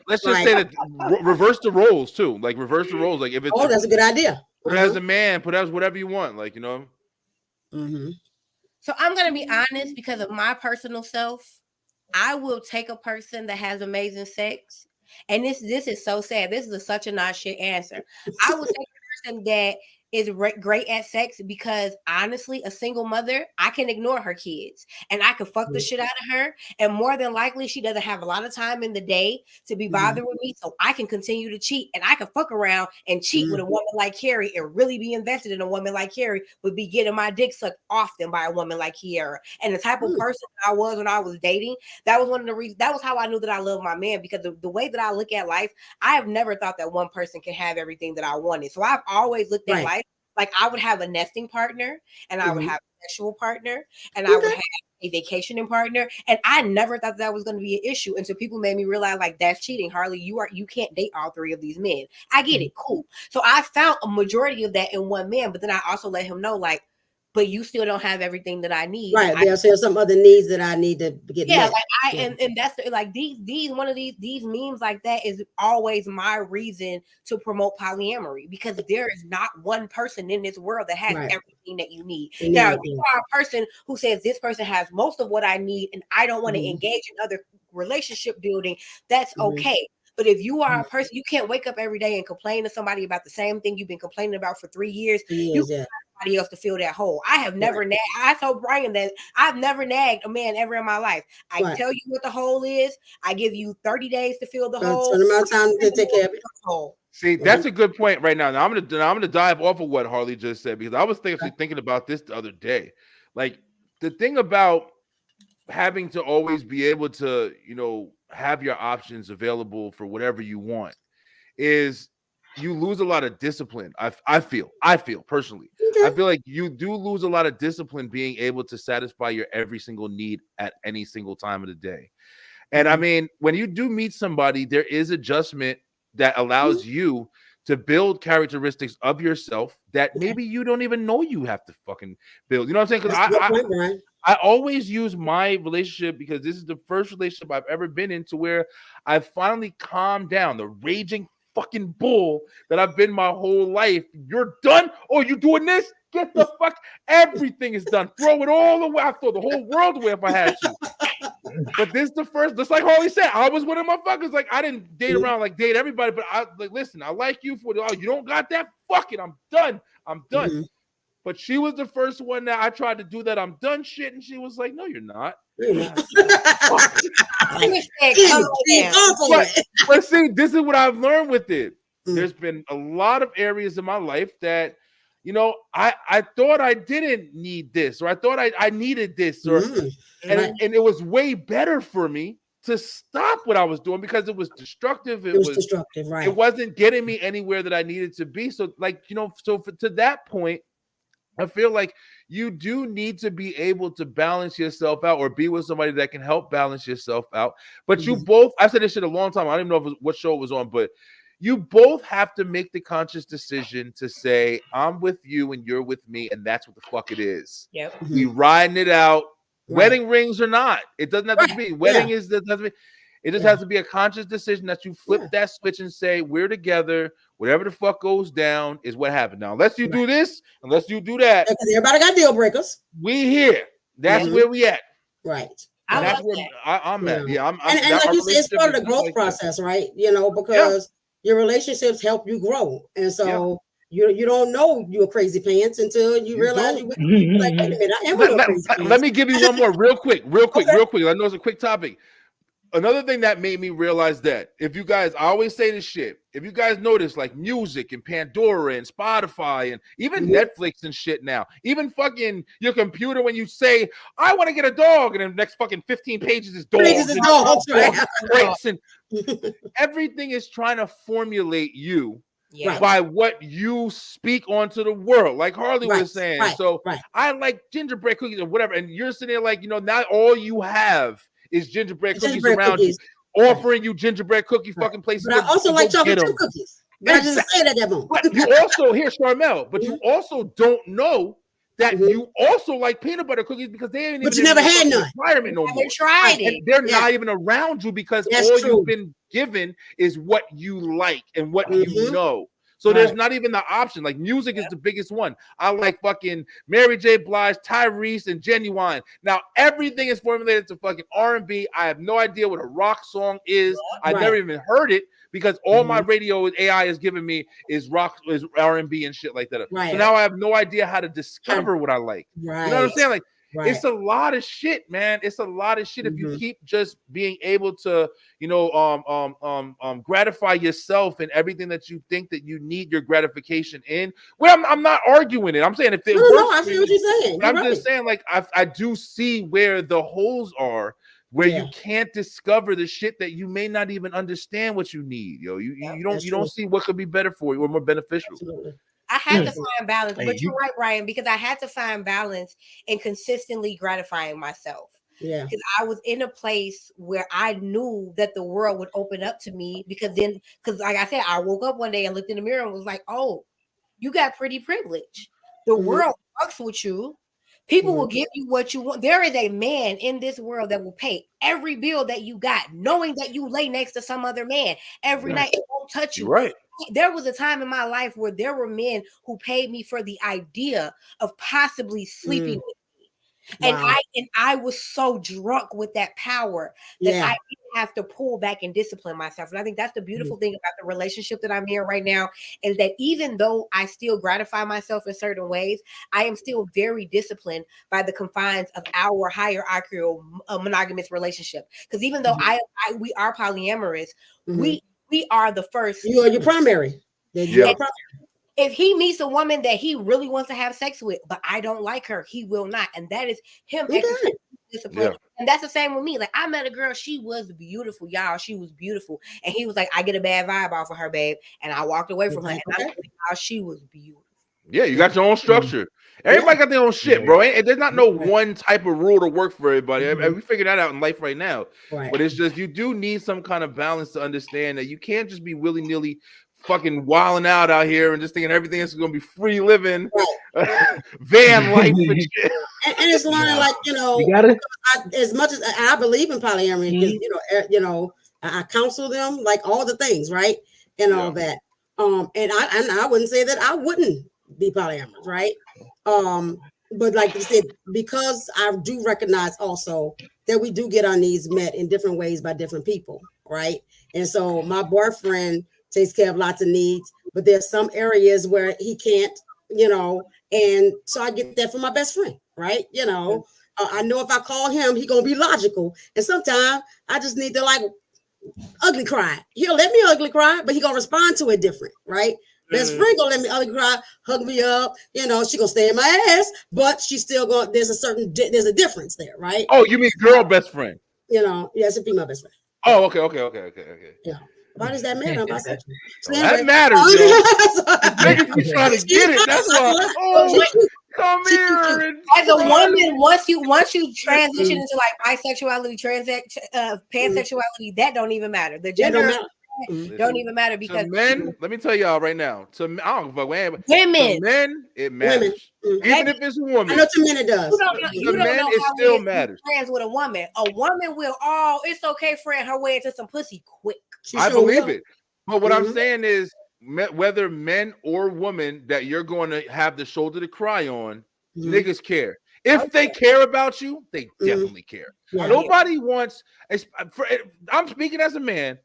Reverse the roles too. Like reverse the roles. Like if it's that's a good idea. Put it as a man. Put it as whatever you want. Like you know. So I'm gonna be honest because of my personal self. I will take a person that has amazing sex, and this is so sad. This is such a not shit answer. I will take a person that is great at sex because honestly, a single mother, I can ignore her kids and I can fuck the shit out of her. And more than likely, she doesn't have a lot of time in the day to be bothered with me. So I can continue to cheat and I can fuck around and cheat with a woman like Carrie and really be invested in a woman like Carrie, would be getting my dick sucked often by a woman like Kiara. And the type of person I was when I was dating, that was one of the reasons, that was how I knew that I love my man, because the way that I look at life, I have never thought that one person can have everything that I wanted. So I've always looked at life like I would have a nesting partner and I would have a sexual partner and I would have a vacationing partner. And I never thought that was going to be an issue until people made me realize like that's cheating. Harley, you can't date all three of these men. I get it. Cool. So I found a majority of that in one man, but then I also let him know like, but you still don't have everything that I need. Right. There's still some other needs that I need to get met. Like and that's like these one of these memes like that is always my reason to promote polyamory, because there is not one person in this world that has everything that you need. Now, if you are a person who says this person has most of what I need and I don't want to engage in other relationship building, that's okay. But if you are a person, you can't wake up every day and complain to somebody about the same thing you've been complaining about for 3 years. You somebody else to fill that hole. I have never nagged. I told Brian that I've never nagged a man ever in my life. I tell you what the hole is. I give you 30 days to fill the hole. Certain amount of time to take care of it. See, that's a good point right now. Now I'm gonna dive off of what Harley just said, because I was actually thinking about this the other day. Like, the thing about having to always be able to, have your options available for whatever you want is you lose a lot of discipline. I feel personally. I feel like you do lose a lot of discipline being able to satisfy your every single need at any single time of the day. And I mean, when you do meet somebody, there is adjustment that allows you to build characteristics of yourself that maybe you don't even know you have to fucking build. You know what I'm saying? Because I always use my relationship, because this is the first relationship I've ever been in to where I finally calmed down the raging fucking bull that I've been my whole life. You're done? Oh, you doing this? Get the fuck. Everything is done. Throw it all away. I throw the whole world away if I had to. But this is the first, just like Harley said, I was one of my fuckers. Like, I didn't date around, like date everybody, but I like, listen, I like you for you don't got that? Fuck it. I'm done. But she was the first one that I tried to do that I'm done shit, and she was like, no, you're not. But see, this is what I've learned with it. There's been a lot of areas in my life that, I thought I didn't need this, or I thought I needed this, or and it was way better for me to stop what I was doing because it was destructive. It was destructive, right? It wasn't getting me anywhere that I needed to be. So, like, to that point, I feel like you do need to be able to balance yourself out, or be with somebody that can help balance yourself out. But you both, I said this shit a long time. I don't even know what show it was on, but you both have to make the conscious decision to say, I'm with you and you're with me, and that's what the fuck it is. Yep. We riding it out. Wedding rings or not. It doesn't have to be. Wedding is doesn't have to be. It just has to be a conscious decision that you flip that switch and say, we're together. Whatever the fuck goes down is what happened. Now, unless you do this, unless you do that. Because everybody got deal breakers. We here. That's where we at. Right. And that's where I'm at. Yeah, I'm and like you said, it's part of the growth process, right? Because your relationships help you grow. And so you don't know you're crazy pants until you realize you're like, wait a minute, I am a crazy pants. Let me give you one more real quick. I know it's a quick topic. Another thing that made me realize that, if you guys, I always say this shit, if you guys notice, like music and Pandora and Spotify and even Netflix and shit now, even fucking your computer, when you say, I want to get a dog, and the next fucking 15 pages is dogs. And everything is trying to formulate you by what you speak onto the world, like Harley was saying. I like gingerbread cookies or whatever, and you're sitting there like, now all you have is gingerbread cookies around you, offering you gingerbread cookie fucking places. But I also like chocolate chip cookies. But I just say that moment. But you also, here, Charmel, but you also don't know that you also like peanut butter cookies, because they ain't even. But you never had none. Environment no more. They tried it. And they're not even around you, because all you've been given is what you like and what you know. So there's not even the option. Like, music is the biggest one. I like fucking Mary J. Blige, Tyrese, and Genuine. Now everything is formulated to fucking R&B. I have no idea what a rock song is. I've never even heard it, because all my radio AI is giving me is rock, is R&B and shit like that. So now I have no idea how to discover what I like. You know what I'm saying? Like, it's a lot of shit, man. It's a lot of shit if you keep just being able to, gratify yourself and everything that you think that you need your gratification in. Well, I'm not arguing it. I'm saying if it works, I see what you're saying. I'm just saying, like, I do see where the holes are, where you can't discover the shit that you may not even understand what you need. You don't see what could be better for you or more beneficial. Absolutely. I had to find balance, but you're right, Ryan, because I had to find balance in consistently gratifying myself. Yeah, because I was in a place where I knew that the world would open up to me, because like I said, I woke up one day and looked in the mirror and was like, oh, you got pretty privilege. The world works with you. People will give you what you want. There is a man in this world that will pay every bill that you got, knowing that you lay next to some other man every night. It won't touch you. Right. There was a time in my life where there were men who paid me for the idea of possibly sleeping with me. And Wow. I was so drunk with that power that Yeah. I didn't have to pull back and discipline myself. And I think that's the beautiful thing about the relationship that I'm in right now, is that even though I still gratify myself in certain ways, I am still very disciplined by the confines of our hierarchical monogamous relationship. Because even though we are polyamorous, we are the first. You are your primary. Yeah. If he meets a woman that he really wants to have sex with, but I don't like her, he will not. And that is him exercising discipline. Yeah. And that's the same with me. Like, I met a girl, she was beautiful, y'all. She was beautiful. And he was like, I get a bad vibe off of her, babe. And I walked away from her. And I told y'all, she was beautiful. Yeah, you got your own structure. Everybody got their own shit, bro. There's not no one type of rule to work for everybody. We figured that out in life right now. Right. But it's just, you do need some kind of balance to understand that you can't just be willy-nilly fucking wilding out here and just thinking everything is going to be free living, van life and shit. And it's learning, like, you know, You got it. as much as I believe in polyamory, you know, I counsel them, like, all the things, right, and all that. And I wouldn't say that I wouldn't be polyamorous, right? But like you said, because I do recognize also that we do get our needs met in different ways by different people, right? And so my boyfriend takes care of lots of needs, but there's some areas where he can't, you know, and so I get that from my best friend, right? You know, I know if I call him, he gonna be logical, and sometimes I just need to, like, ugly cry. He'll let me ugly cry, but he gonna respond to it different, right? Best friend gonna let me ugly cry, hug me up, you know, she gonna stay in my ass, but she's still gonna, there's a difference there, right? Oh, you mean girl best friend? You know, yes, it'd be my best friend. Oh, okay. Yeah. Why does that matter? I'm bisexual. So That matters, yo. Niggas be trying to get it. That's why. Oh, come here. As a woman, once you transition into like bisexuality, pansexuality, that don't even matter. The gender don't even matter, because to men, let me tell y'all right now. To men, I don't fuck women. Women. To men, it matters. Even if it's a woman. I know to men it does. You don't men, know it how still men matters. Friends with a woman. A woman will, it's okay, friend her way into some pussy quick. I believe it. But what I'm saying is, whether men or women that you're going to have the shoulder to cry on, niggas care. If they care about you, they definitely care. Yeah. Nobody wants. I'm speaking as a man.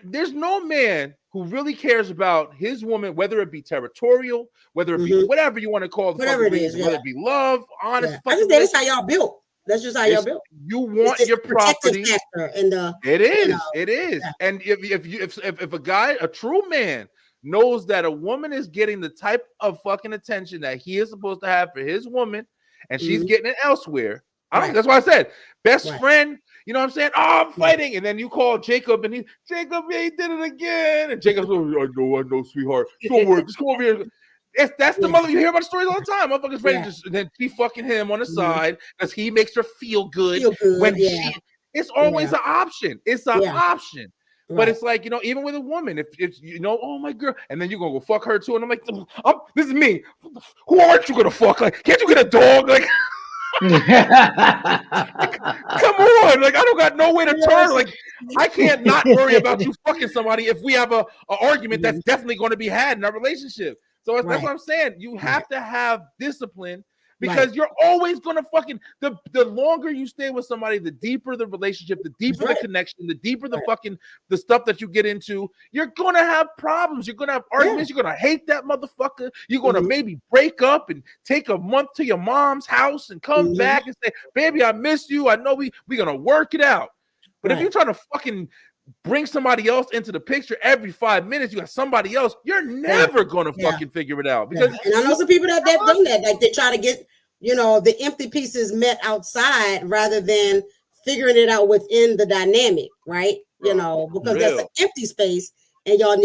There's no man who really cares about his woman, whether it be territorial, whether it be whatever you want to call it, whatever it is, whether it be love, honest. Yeah. I think that's how y'all built. That's just how y'all built. You want your property. And it is. You know, it is. Yeah. And if a guy, a true man, knows that a woman is getting the type of fucking attention that he is supposed to have for his woman, and she's getting it elsewhere. That's why I said best friend. You know what I'm saying? Oh, I'm fighting, and then you call Jacob, and he did it again. And Jacob's, I know, sweetheart. Don't worry, just come over here. That's the mother. You hear about the stories all the time. Motherfuckers ready to then she fucking him on the side because he makes her feel good when it's always an option. It's an option. Right. But it's like, you know, even with a woman, if you know, oh my girl, and then you're gonna go fuck her too, and I'm like, this is me. Who aren't you gonna fuck? Like, can't you get a dog? Like, come on, like, I don't got no way to turn. Like, I can't not worry about you fucking somebody if we have a argument that's definitely going to be had in our relationship. So that's what I'm saying. You have to have discipline, because you're always gonna fucking the longer you stay with somebody, the deeper the relationship, the deeper the connection, the deeper the fucking the stuff that you get into. You're gonna have problems. You're gonna have arguments. You're gonna hate that motherfucker. You're gonna maybe break up and take a month to your mom's house and come back and say, "Baby, I miss you. I know we're gonna work it out." But if you're trying to fucking bring somebody else into the picture every 5 minutes, you got somebody else, you're never gonna fucking figure it out. Because and I know some people that done that, like they try to get, you know, the empty pieces met outside rather than figuring it out within the dynamic, right? You know, because that's an empty space, and y'all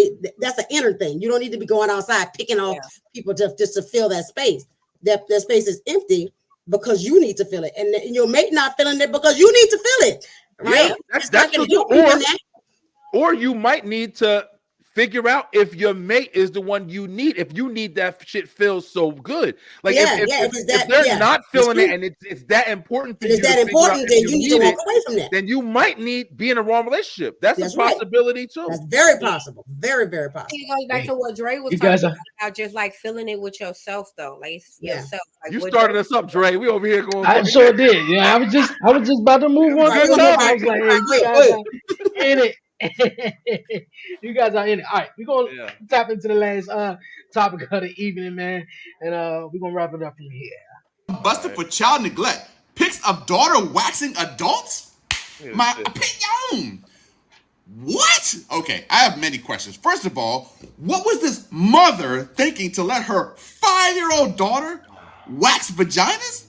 that's an inner thing. You don't need to be going outside picking off people just to fill that space. That space is empty because you need to fill it, and your mate not filling it because you need to fill it, right? That's what or you might need to figure out if your mate is the one you need. If you need that shit feels so good, like if they're not feeling it and it's that important for you, then you need to walk away from that. Then you might be in a wrong relationship. That's a possibility too. That's very possible. Very, very possible. It goes back to what Dre was talking about, just like feeling it with yourself, though. Like yourself. Like, you started us up, Dre. We over here going. I sure did. Yeah, I was just about to move on. I was like, hey, you guys are in it. You guys are in it. All right, we're gonna tap into the last topic of the evening, man, and we're gonna wrap it up from here. Busted for child neglect. Pics of daughter waxing adults? My opinion. What? Okay, I have many questions. First of all, what was this mother thinking to let her 5-year-old daughter wax vaginas?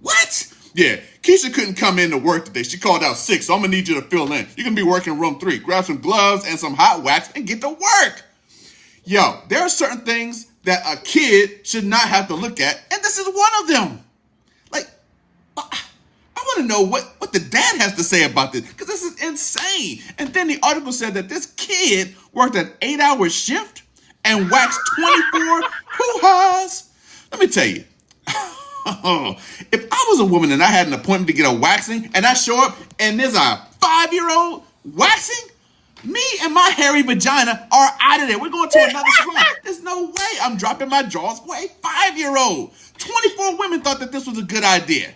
What? Yeah, Keisha couldn't come in to work today. She called out sick, so I'm gonna need you to fill in. You're gonna be working room 3. Grab some gloves and some hot wax and get to work. Yo, there are certain things that a kid should not have to look at, and this is one of them. Like, I want to know what the dad has to say about this, because this is insane. And then the article said that this kid worked an 8-hour shift and waxed 24 hoo-has. Let me tell you. If I was a woman and I had an appointment to get a waxing and I show up and there's a 5-year-old waxing, me and my hairy vagina are out of there. We're going to another salon. There's no way I'm dropping my jaws for a 5-year-old. 24 women thought that this was a good idea.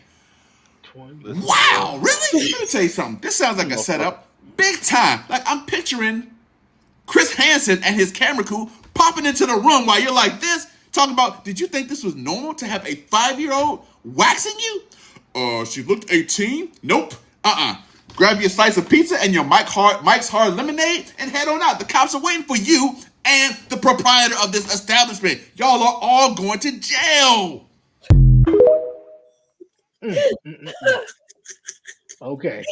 Wow, really? Let me tell you something. This sounds like a setup. Big time. Like I'm picturing Chris Hansen and his camera crew popping into the room while you're like this. Talking about, did you think this was normal to have a 5-year-old waxing you? She looked 18? Nope. Grab your slice of pizza and your Mike's Hard Lemonade and head on out. The cops are waiting for you and the proprietor of this establishment. Y'all are all going to jail. Okay.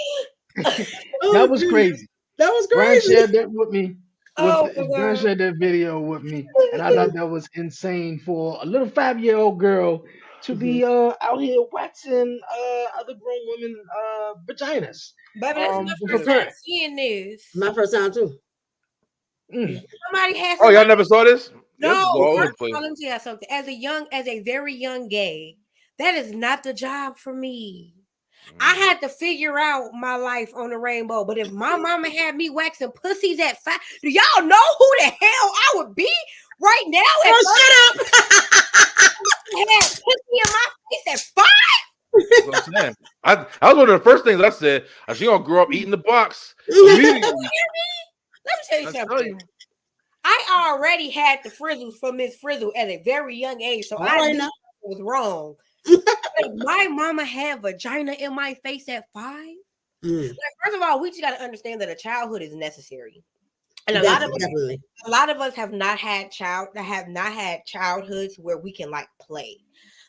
That was crazy. That was Brian crazy. shared that with me. Brian shared that video with me, and I thought that was insane for a little 5-year-old girl to be out here waxing other grown women vaginas. Baby, that's my first time seeing this. My first time too. Somebody has. Oh, y'all never saw this? No. Let me tell you something. As a very young gay, that is not the job for me. I had to figure out my life on the rainbow. But if my mama had me waxing pussies at 5, do y'all know who the hell I would be right now? Oh, shut up! Had pussy in my face at 5? That's what I'm saying. I was one of the first things I said. She gonna grow up eating the box. You hear me? Let me tell you something. I already had the frizzles from Miss Frizzle at a very young age, so I knew it was wrong. My mama had vagina in my face at 5. Like, first of all, we just got to understand that a childhood is necessary, and a lot of us have not had childhoods where we can like play.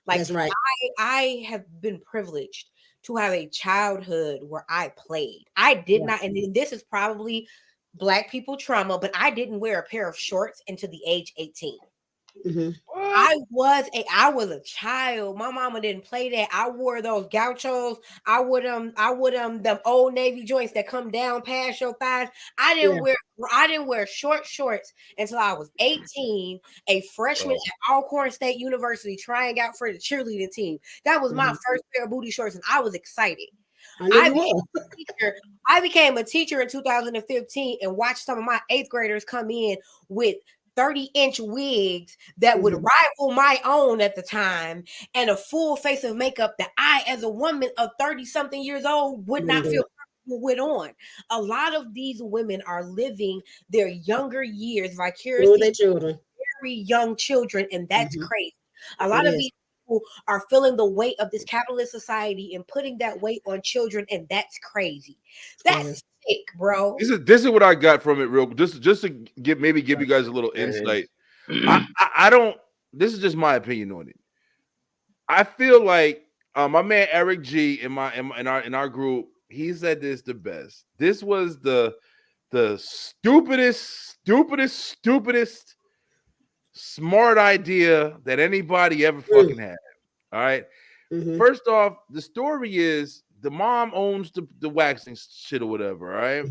Like, that's right. I have been privileged to have a childhood where I played. I did not, and this is probably Black people trauma, but I didn't wear a pair of shorts until the age 18. I was a child. My mama didn't play that. I wore those gauchos. I would them Old Navy joints that come down past your thighs. I didn't wear short shorts until I was 18, a freshman at Alcorn State University, trying out for the cheerleading team. That was my first pair of booty shorts, and I was excited. I became a teacher in 2015 and watched some of my 8th graders come in with 30-inch wigs that would rival my own at the time, and a full face of makeup that I, as a woman of 30-something years old, would not feel comfortable with on. A lot of these women are living their younger years vicariously, their children, very young children, and that's crazy. A lot of these people are feeling the weight of this capitalist society and putting that weight on children, and that's crazy. That's sick, bro. This is what I got from it, real just to give you guys a little insight. I don't. This is just my opinion on it. I feel like my man Eric G in our group, he said this the best. This was the stupidest smart idea that anybody ever fucking had. All right. First off, the story is the mom owns the waxing shit or whatever. All right.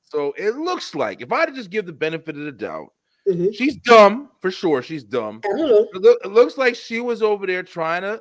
So it looks like, if I had to just give the benefit of the doubt, Mhm. she's dumb for sure. She's dumb. Absolutely. It looks like she was over there trying to,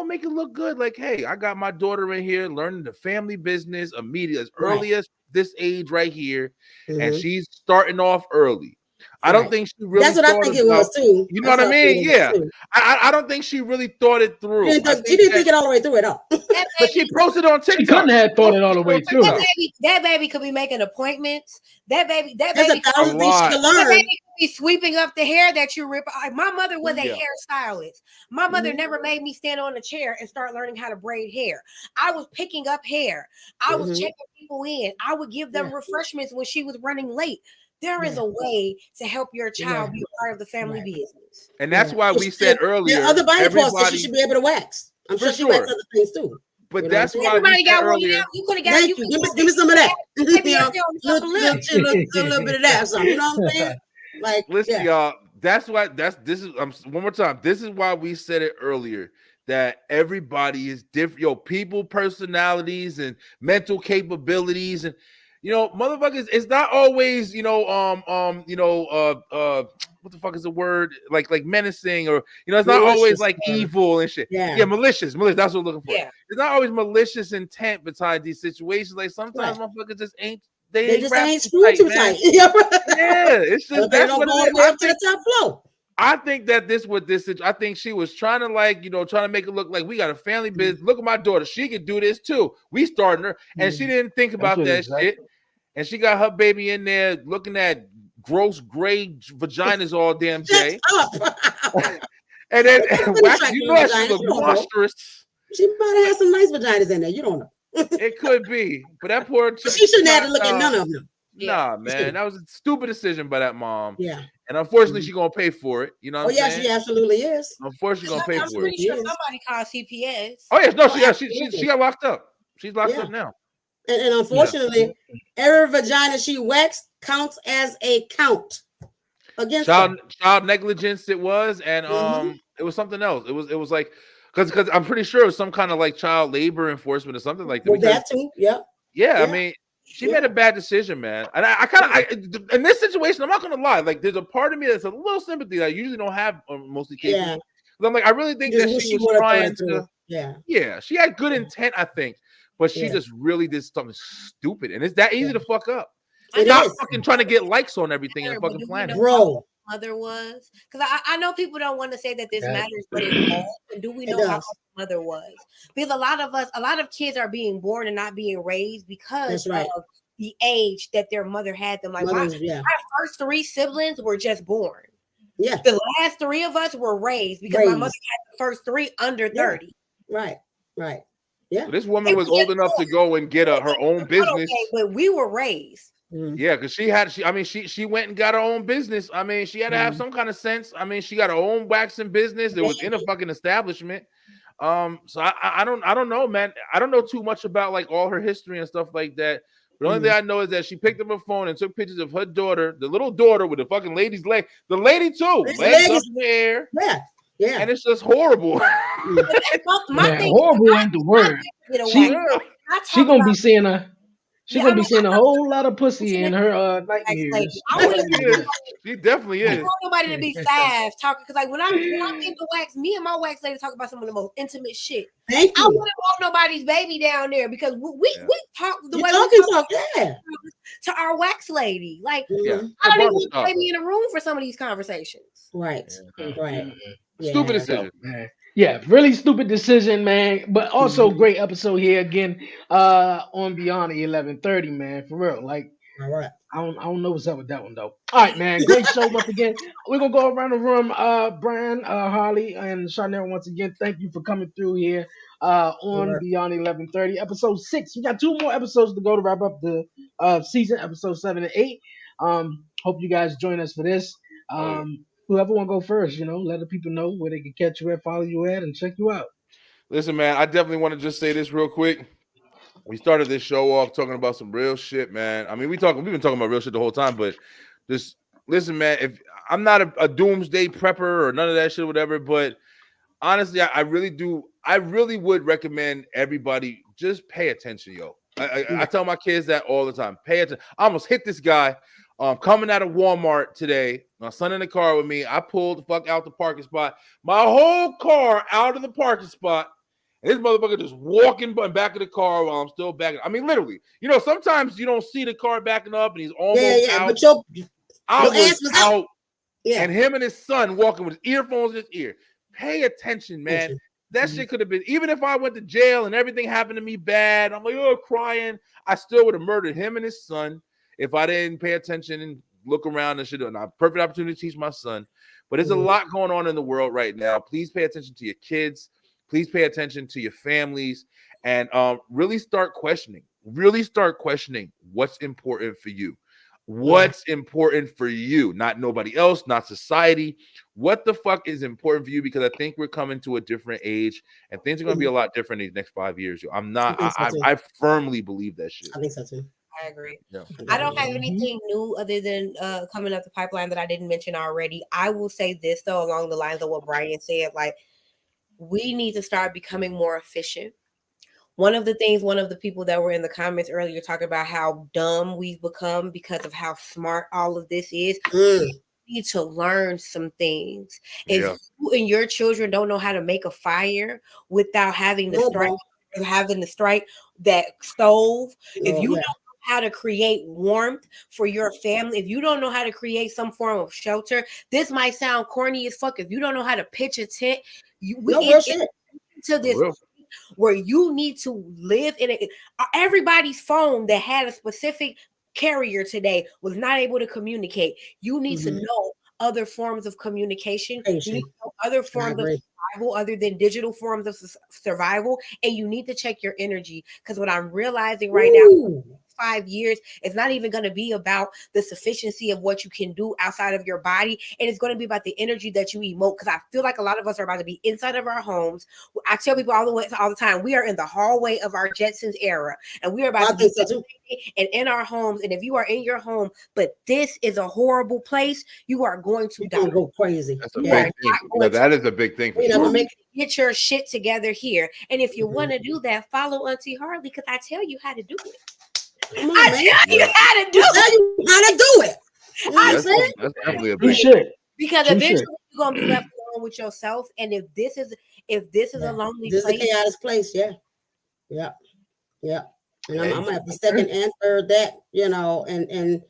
make it look good. Like, hey, I got my daughter in here learning the family business immediately, as early as this age right here, and Mhm. she's starting off early. I don't Right. think she really. That's what I think it was too. You know That's what I how mean? it was, Yeah. too. I don't think she really thought it through. She didn't think it all the way through at all. That But she baby, posted on TikTok. She couldn't have thought it all the way through. that baby could be making appointments. That baby There's a could thousand things she could that learn. baby could be sweeping up the hair that you rip. Like, my mother was a Yeah. hairstylist. My mother Mhm. never made me stand on a chair and start learning how to braid hair. I was picking up hair. I was Mhm. checking people in. I would give them Yeah. refreshments when she was running late. There is Yeah. a way to help your child Yeah. be a part of the family Right. business. And that's Yeah. why we said earlier, The other body parts that everybody, she should be able to wax. I'm For sure she waxes sure. other things too. but You know that's what why Everybody we said got one earlier. now. You could have got Thank you. you. Give me some of that. Maybe You know, up there on the upper lip. little bit of that. Something. You know what I'm saying? Like, Listen, yeah. y'all. That's why. This is. One more time. This is why we said it earlier. That everybody is different. People, personalities, and mental capabilities, and motherfuckers. It's not always. What the fuck is the word? Like menacing, or it's not always Malicious, like evil and shit. Yeah. Malicious. That's what we're looking for. Yeah. It's not always malicious intent behind these situations. Like sometimes motherfuckers just ain't. They just wrapped ain't screwed too man. tight. Yeah, it's just They that's don't what go all it the way is. up to the top floor. I think that I think she was trying to trying to make it look like we got a family business. Look at my daughter. She could do this too. We starting her. And she didn't think about what that exactly. shit. And she got her baby in there looking at gross gray vaginas all damn day. Shut up. And then Wax, she looked monstrous. She might have had some nice vaginas in there. You don't know. It could be. But that poor But she shouldn't have to look at none of them. Nah, man. That was a stupid decision by that mom. Yeah. And unfortunately, she's gonna pay for it. You know what I'm saying? She absolutely is. Unfortunately, gonna pay I'm for it. pretty sure somebody called CPS. Oh yes, no, Oh, she got locked up. She's locked up now. And unfortunately, every vagina she waxed counts as a count against child negligence. It was, and it was something else. It was like because I'm pretty sure it was some kind of like child labor enforcement or something like that. Well, that too. Yeah. I mean, she made a bad decision, man. And I kind of in this situation, I'm not gonna lie. Like, there's a part of me that's a little sympathy that I usually don't have on mostly cases. Yeah. I'm like, I really think that she was trying to. Yeah, she had good intent, I think, but she just really did something stupid, and it's that easy to fuck up. Not fucking trying to get likes on everything in the fucking planet, bro. Mother was, because I know people don't want to say that this matters, but it does. And do we know how mother was? Because a lot of kids are being born and not being raised because of the age that their mother had them. Like my first 3 siblings were just born. Yeah, the last 3 of us were raised because my mother had the first 3 under 30. Right. Yeah. So this woman was old enough to go and get her own business, but we were raised. Yeah, because she went and got her own business. I mean, she had to have some kind of sense. I mean, she got her own waxing business. It was in a fucking establishment. So I don't know, man. I don't know too much about like all her history and stuff like that. But the only thing I know is that she picked up her phone and took pictures of her daughter, the little daughter with the fucking lady's leg, the lady too, legs up in the air. Yeah. And it's just horrible. Horrible ain't the word. She gonna be seeing gonna be seeing a whole lot of pussy in her nightmares. She definitely is. I don't want nobody to be fast talking because, like, when I'm in the wax, me and my wax lady talk about some of the most intimate shit. Thank you. I wouldn't want nobody's baby down there because we talk the way we talk to our wax lady. Like, I don't even want the baby in a room for some of these conversations. Right. Stupid decision. Yeah, really stupid decision, man. But also great episode here again on Beyond the 1130, man. For real. Like, all right. I don't know what's up with that one though. All right, man. Great show once again. We're gonna go around the room. Brian, Harley, and Chanel, once again, thank you for coming through here on Beyond the 1130, episode 6. We got 2 more episodes to go to wrap up the season, episode 7 and 8. Hope you guys join us for this. Whoever want to go first, let the people know where they can catch you at, follow you at, and check you out. Listen, man, I definitely want to just say this real quick. We started this show off talking about some real shit, man. I mean, we've been talking about real shit the whole time, but just listen, man. If I'm not a doomsday prepper or none of that shit, whatever, but honestly, I really would recommend everybody just pay attention, yo. I tell my kids that all the time. Pay attention. I almost hit this guy coming out of Walmart today. My son in the car with me. I pulled the fuck out the parking spot. My whole car out of the parking spot. And this motherfucker just walking back of the car while I'm still backing. I mean, literally. You know, sometimes you don't see the car backing up and he's almost out. But your I ass was was out. out. Yeah. And him and his son walking with his earphones in his ear. Pay attention, man. That shit could have been, even if I went to jail and everything happened to me bad, I'm like, oh, crying. I still would have murdered him and his son if I didn't pay attention and look around and shit. And I perfect opportunity to teach my son. But there's a lot going on in the world right now. Please pay attention to your kids. Please pay attention to your families and really start questioning. Really start questioning what's important for you. What's important for you, not nobody else, not society. What the fuck is important for you? Because I think we're coming to a different age and things are going to be a lot different in these next 5 years. I firmly believe that shit. I think so too. I agree. Yeah. I don't have anything new other than coming up the pipeline that I didn't mention already. I will say this though, along the lines of what Brian said, like we need to start becoming more efficient. One of the people that were in the comments earlier talking about how dumb we've become because of how smart all of this is. We need to learn some things. If you and your children don't know how to make a fire without having to strike that stove, if you don't know how to create warmth for your family, if you don't know how to create some form of shelter, this might sound corny as fuck. If you don't know how to pitch a tent, to this where you need to live in it. Everybody's phone that had a specific carrier today was not able to communicate. You need to know other forms of communication. You need to know other forms of survival other than digital forms of survival. And you need to check your energy. Because what I'm realizing right now, 5 years, it's not even going to be about the sufficiency of what you can do outside of your body, and it's going to be about the energy that you emote. Because I feel like a lot of us are about to be inside of our homes. I tell people all the time, we are in the hallway of our Jetsons era, and we are about to be and in our homes. And if you are in your home, but this is a horrible place, you are going to go crazy. That's a big thing. That is a big thing for sure. Get your shit together here, and if you want to do that, follow Auntie Harley because I tell you how to do it. Come on, I tell you how to do it. You know what I'm saying? That's definitely a big because eventually you're gonna be left alone with yourself. And if this is a lonely this place, is a chaotic place, yeah. And I'm gonna have to second and third that, you know, and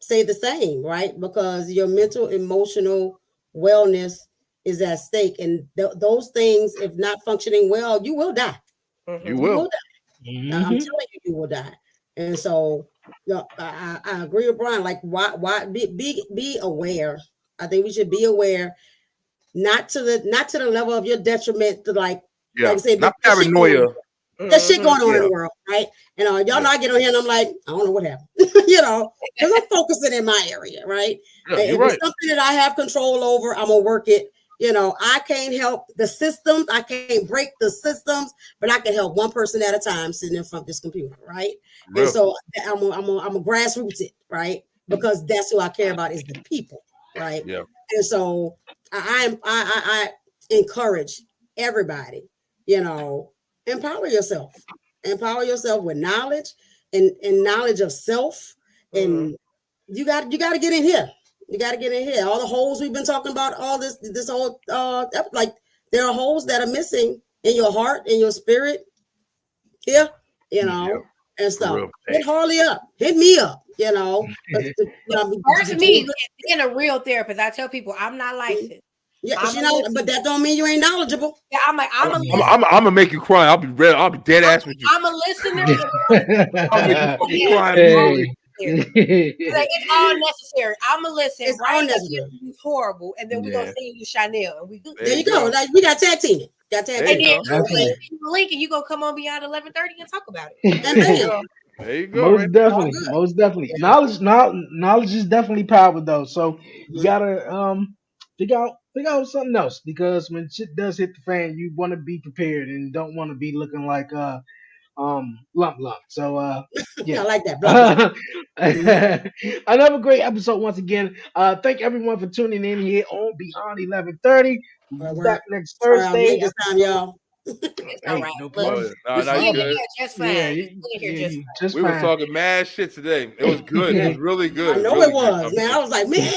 say the same, right? Because your mental, emotional wellness is at stake, and those things, if not functioning well, you will die. You will die. I'm telling you, you will die. And so, you know, I agree with Brian. Like, why be aware? I think we should be aware, not to the level of your detriment. To like I said, not paranoia. That shit going on in the world, right? And y'all know I get on here and I'm like, I don't know what happened, you know, because I'm focusing in my area, right? If it's something that I have control over, I'm gonna work it. You know, I can't help the systems. I can't break the systems, but I can help one person at a time sitting in front of this computer, right? And so I'm a grassroots it, right? Because that's who I care about is the people, right? Yeah. And so I encourage everybody, you know, empower yourself with knowledge and knowledge of self, and you got to get in here. You got to get in here. All the holes we've been talking about, all this whole, like there are holes that are missing in your heart, in your spirit here, you know, and stuff. Hit Harley up. Hit me up, you know. First, me being a real therapist, I tell people I'm not licensed. Yeah, but that don't mean you ain't knowledgeable. Yeah, I'm gonna make you cry. I'll be real. I'll be dead ass with you. I'm a listener. I'll make you cry. Like, it's all necessary. I'm gonna listen. It's all necessary. It's horrible, and then we're gonna send you to Chanel, and we good. There you go. Like we got tag team. Got tag team. And then link, and you gonna come on beyond 11:30 and talk about it. There you go. Most definitely. Knowledge is definitely power, though. So you gotta figure out something else, because when shit does hit the fan, you want to be prepared and don't want to be looking like lump. So yeah, I like that. Another great episode once again. Thank everyone for tuning in here on Beyond 11:30. Back next Thursday. This time, y'all. It's all Hey, right. no Look, problem. No, we no, you in good. here just fine. Yeah, We in here just fine. just We was fine. talking mad shit today. It was good. It was really I good. know Really it good was, man. I was like, man,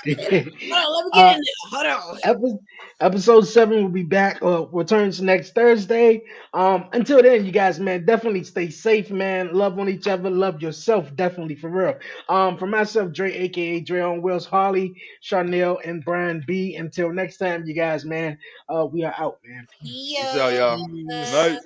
Hold on, let me Uh, get in there. Hold on. Episode 7 will be back. Returns next Thursday. Until then, you guys, man, definitely stay safe, man. Love on each other. Love yourself, definitely for real. For myself, Dre, aka Dre on Wills, Harley, Charnel, and Brian B. Until next time, you guys, man. We are out, man. Peace. Peace out, Yeah. y'all. Good night.